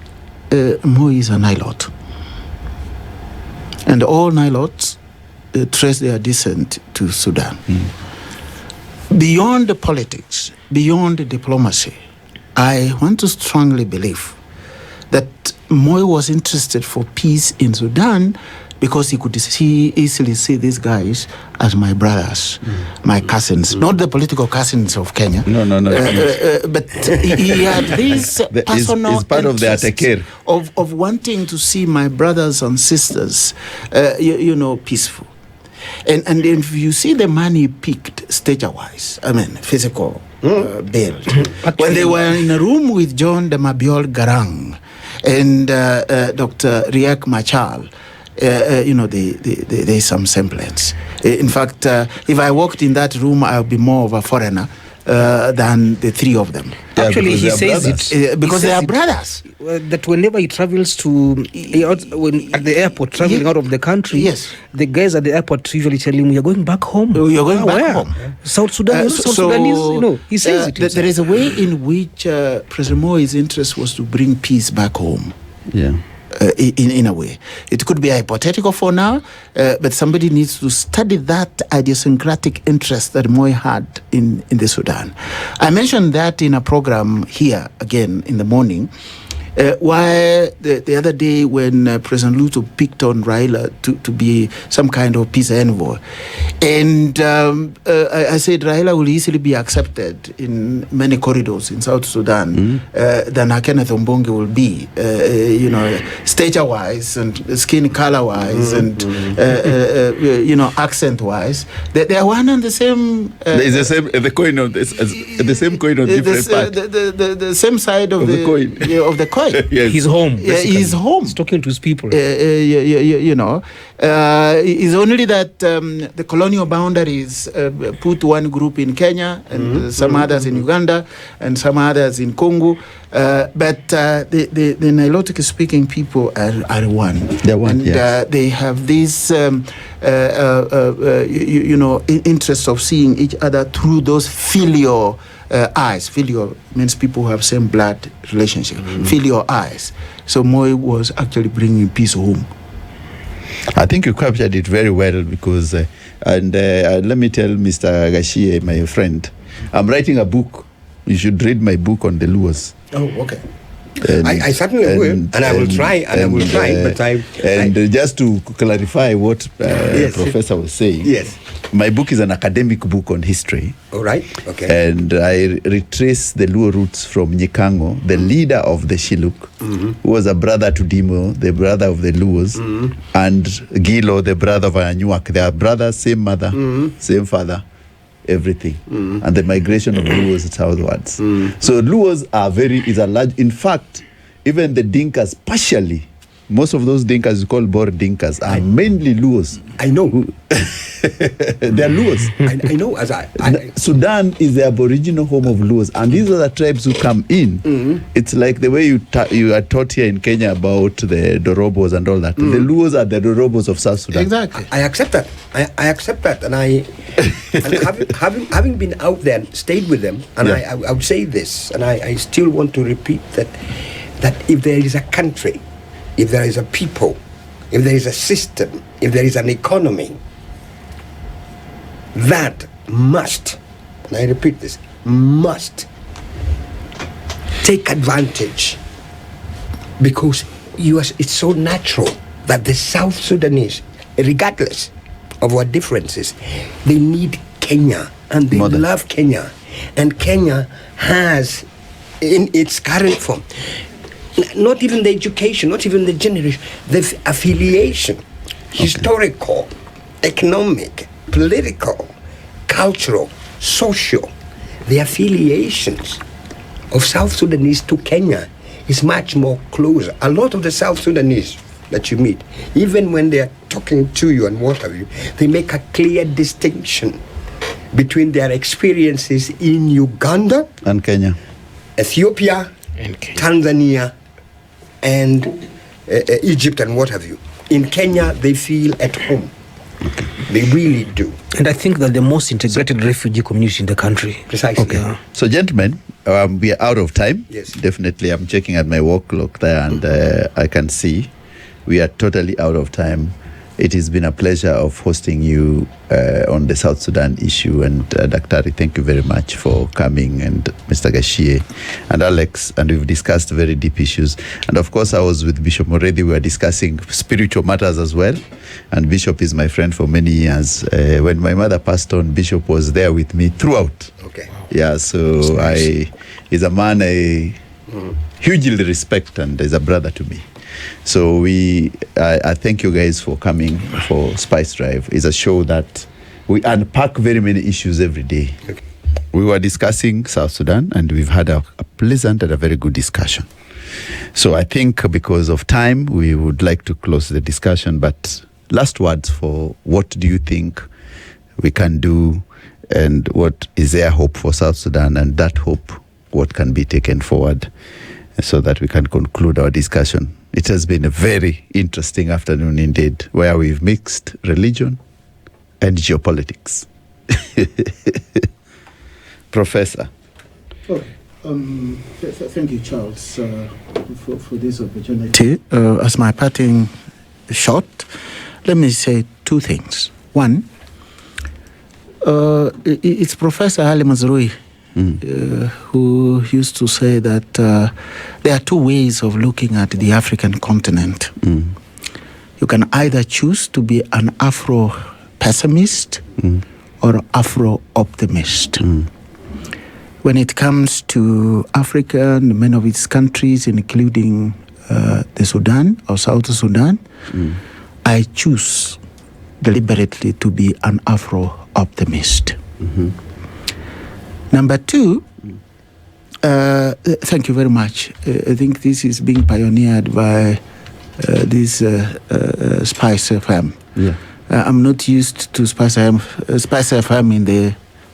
Moi is a Nilot. And all Nilots trace their descent to Sudan. Beyond the politics, beyond the diplomacy, I want to strongly believe that Moi was interested for peace in Sudan because he could easily see these guys as my brothers, my cousins, not the political cousins of Kenya. No. But he had this personal it's part of the Ateker of wanting to see my brothers and sisters, peaceful. And if you see the man he picked stature-wise, physical build, when they were in a room with John de Mabiol Garang and Dr. Riek Machar, there's some semblance. In fact, if I walked in that room, I'll be more of a foreigner than the three of them. Yeah, actually, he says it because they are brothers. That whenever he travels at the airport, traveling out of the country, yes, the guys at the airport usually tell him, "You're going back home." You're going back home. South Sudan. South Sudanese, he says it. There is a way in which President Moi's interest was to bring peace back home. Yeah. In a way. It could be hypothetical for now, but somebody needs to study that idiosyncratic interest that Moi had in the Sudan. I mentioned that in a program here again in the morning, why the other day when President Luto picked on Raila to be some kind of peace envoy. And I said Raila will easily be accepted in many corridors in South Sudan than Kenneth Ombongi will be, stature-wise and skin color-wise and, accent-wise. They are one and the same. It's the same, the coin of this, the same coin on different parts. The same side of the coin. Of the coin. Yes. He's home. He's home. He's talking to his people. It's only that the colonial boundaries put one group in Kenya and some others in Uganda and some others in Congo. But the Nilotic speaking people are one. They're one, and they have this interest of seeing each other through those filial eyes. Filial means people who have same blood relationship. Filial eyes. So Moi was actually bringing peace home. I think you captured it very well because, let me tell Mr. Gachie, my friend, I'm writing a book. You should read my book on the Luos. Oh, okay. I certainly will, and I will try, but just to clarify what Professor was saying, yes, my book is an academic book on history. All right, okay. And I retrace the Luo roots from Nyikango, the leader of the Shiluk, who was a brother to Dimo, the brother of the Luos, and Gilo, the brother of Anyuak. They are brothers, same mother, same father. Everything and the migration of Luos southwards. So Luos is a large. In fact, even the Dinkas partially, most of those Dinkas you call Bor Dinkas are mainly Luos. I know. They are Luos. I know. Sudan is the aboriginal home of Luos, and these are the tribes who come in. It's like the way you are taught here in Kenya about the Dorobos and all that. The Luos are the Dorobos of South Sudan. Exactly. I accept that. I accept that, and having been out there and stayed with them, and I would say this, and I still want to repeat that if there is a country, if there is a people, if there is a system, if there is an economy, that must, and I repeat this, must take advantage, because it's so natural that the South Sudanese, regardless of our differences, they need Kenya and they love Kenya. And Kenya has, in its current form, not even the education, not even the generation, the affiliation, historical, economic, political, cultural, social, the affiliations of South Sudanese to Kenya is much more closer. A lot of the South Sudanese that you meet, even when they're talking to you and what have you, they make a clear distinction between their experiences in Uganda and Kenya, Ethiopia, And Kenya. Tanzania, and Egypt and what have you. In Kenya, they feel at home. They really do. And I think that the most integrated refugee community in the country. Precisely. Yeah. So, gentlemen, we are out of time. Yes. Definitely. I'm checking at my work clock there, and I can see we are totally out of time. It has been a pleasure of hosting you on the South Sudan issue. And Dr. thank you very much for coming, and Mr. Gachie and Alex. And we've discussed very deep issues. And of course, I was with Bishop Muriithi. We were discussing spiritual matters as well. And Bishop is my friend for many years. When my mother passed on, Bishop was there with me throughout. Okay. Yeah, so he's a man I hugely respect and is a brother to me. So I thank you guys for coming for Spice Drive. It's a show that we unpack very many issues every day. Okay. We were discussing South Sudan, and we've had a pleasant and a very good discussion. So I think because of time, we would like to close the discussion. But last words for what do you think we can do, and what is there hope for South Sudan, and that hope, what can be taken forward so that we can conclude our discussion. It has been a very interesting afternoon indeed, where we've mixed religion and geopolitics. Professor. Thank you, Charles, for this opportunity. As my parting shot, let me say two things. One, it's Professor Ali Mazrui who used to say that there are two ways of looking at the African continent. You can either choose to be an Afro-pessimist or Afro-optimist. When it comes to Africa and many of its countries, including the Sudan or South Sudan, I choose deliberately to be an Afro-optimist. Number two, thank you very much. I think this is being pioneered by this SpiceFM. Yeah. I'm not used to SpiceFM in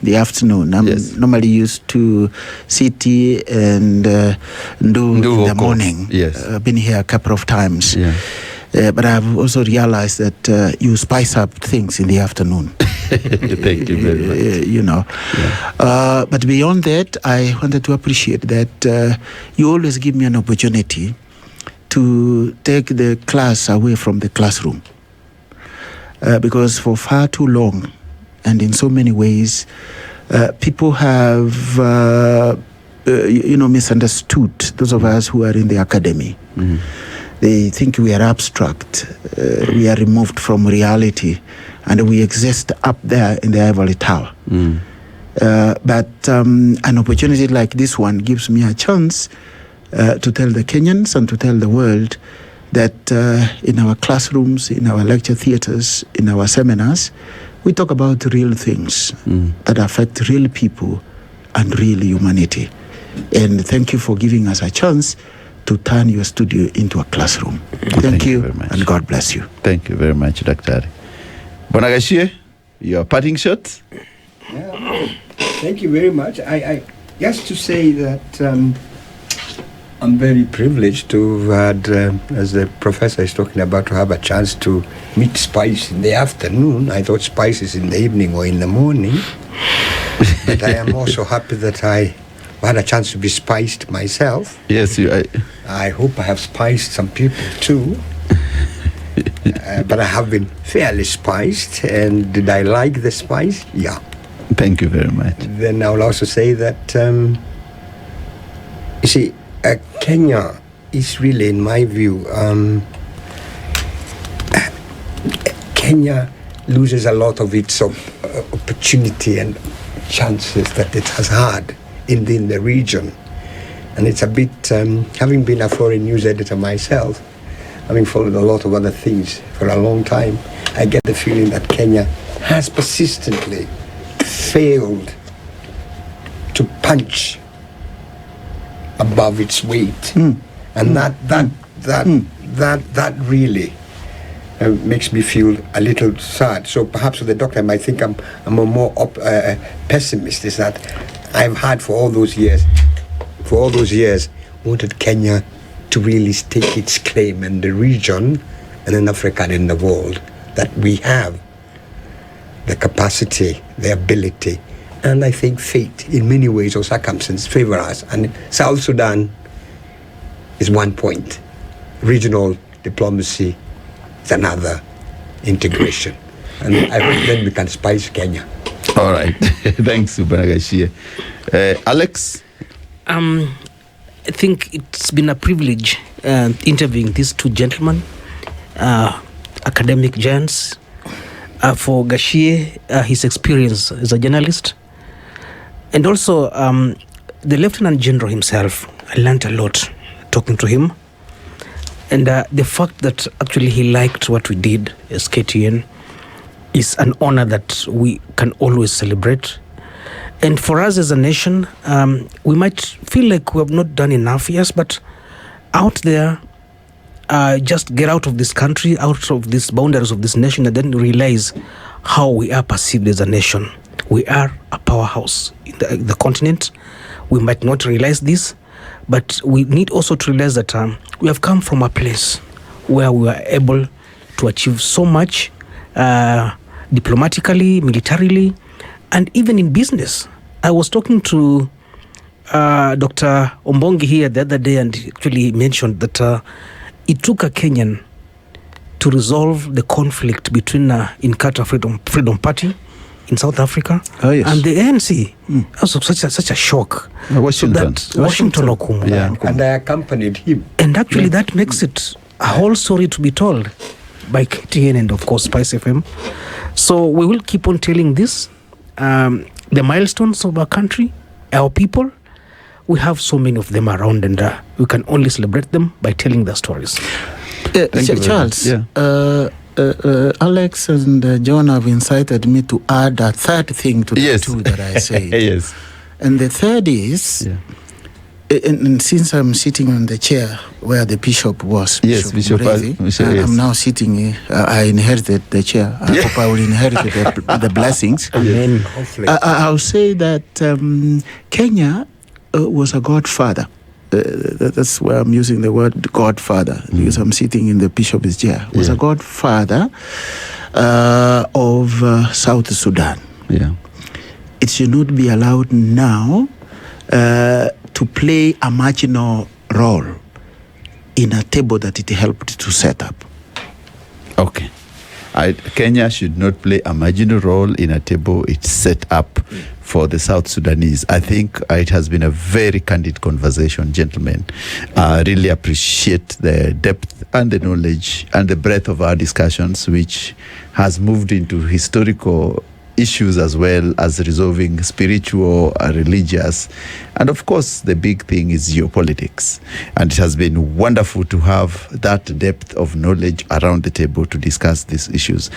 the afternoon. I'm normally used to CT and do in the morning. Yes. I've been here a couple of times. Yeah. But I've also realized that you spice up things in the afternoon. Thank you very much. You know. Yeah. But beyond that, I wanted to appreciate that you always give me an opportunity to take the class away from the classroom. Because for far too long, and in so many ways, people have, misunderstood those of us who are in the academy. They think we are abstract, we are removed from reality, and we exist up there in the ivory tower. But an opportunity like this one gives me a chance to tell the Kenyans and to tell the world that in our classrooms, in our lecture theaters, in our seminars, we talk about real things that affect real people and real humanity. And thank you for giving us a chance to turn your studio into a classroom. Thank you very much. And God bless you. Thank you very much, Dr. Bwana Gachie, your parting shots? Yeah. Thank you very much. I just to say that I'm very privileged to have had, as the professor is talking about, to have a chance to meet Spice in the afternoon. I thought Spice is in the evening or in the morning. But I am also happy that I had a chance to be spiced myself. Yes, I hope I have spiced some people too. But I have been fairly spiced. And did I like the spice? Yeah. Thank you very much. Then I will also say that, you see, Kenya is really, in my view, Kenya loses a lot of its opportunity and chances that it has had in the region. And it's a bit, having been a foreign news editor myself, having followed a lot of other things for a long time, I get the feeling that Kenya has persistently failed to punch above its weight. And that really makes me feel a little sad. So perhaps with the doctor, I might think I'm a more pessimist, is that I've had for all those years, wanted Kenya to really stake its claim in the region and in Africa and in the world, that we have the capacity, the ability, and I think fate in many ways or circumstances favor us. And South Sudan is one point. Regional diplomacy is another integration. And I hope then we can spice Kenya. All right. Thanks, Gachie. Alex? I think it's been a privilege interviewing these two gentlemen, academic giants. For Gachie, his experience as a journalist, and also the Lieutenant General himself. I learned a lot talking to him, and the fact that actually he liked what we did as KTN is an honor that we can always celebrate. And for us as a nation, we might feel like we have not done enough, yes, but out there, just get out of this country, out of these boundaries of this nation, and then realize how we are perceived as a nation. We are a powerhouse in the continent. We might not realize this, but we need also to realize that we have come from a place where we were able to achieve so much diplomatically, militarily, and even in business. I was talking to Dr. Ombongi here the other day, and actually he mentioned that it took a Kenyan to resolve the conflict between Inkatha Freedom Party in South Africa and the ANC. Also such a shock. Washington. Washington Okumu. Yeah. And I accompanied him. And actually that makes it a whole story to be told by KTN and of course SpiceFM. So we will keep on telling this, the milestones of our country, our people. We have so many of them around, and we can only celebrate them by telling their stories. Charles, Alex and John have incited me to add a third thing to the two that I said. Yes. And the third is, and since I'm sitting on the chair where the bishop was, Bishop Muriithi, I'm now sitting, I inherited the chair. I hope I will inherit the blessings. Amen. I'll say that Kenya was a godfather. That's why I'm using the word godfather, because I'm sitting in the bishop's chair. Was a godfather of South Sudan. Yeah. It should not be allowed now to play a marginal role in a table that it helped to set up. Okay. Kenya should not play a marginal role in a table it's set up for the South Sudanese. I think it has been a very candid conversation, gentlemen. I really appreciate the depth and the knowledge and the breadth of our discussions, which has moved into historical issues as well as resolving spiritual, religious, and of course the big thing is geopolitics. And it has been wonderful to have that depth of knowledge around the table to discuss these issues.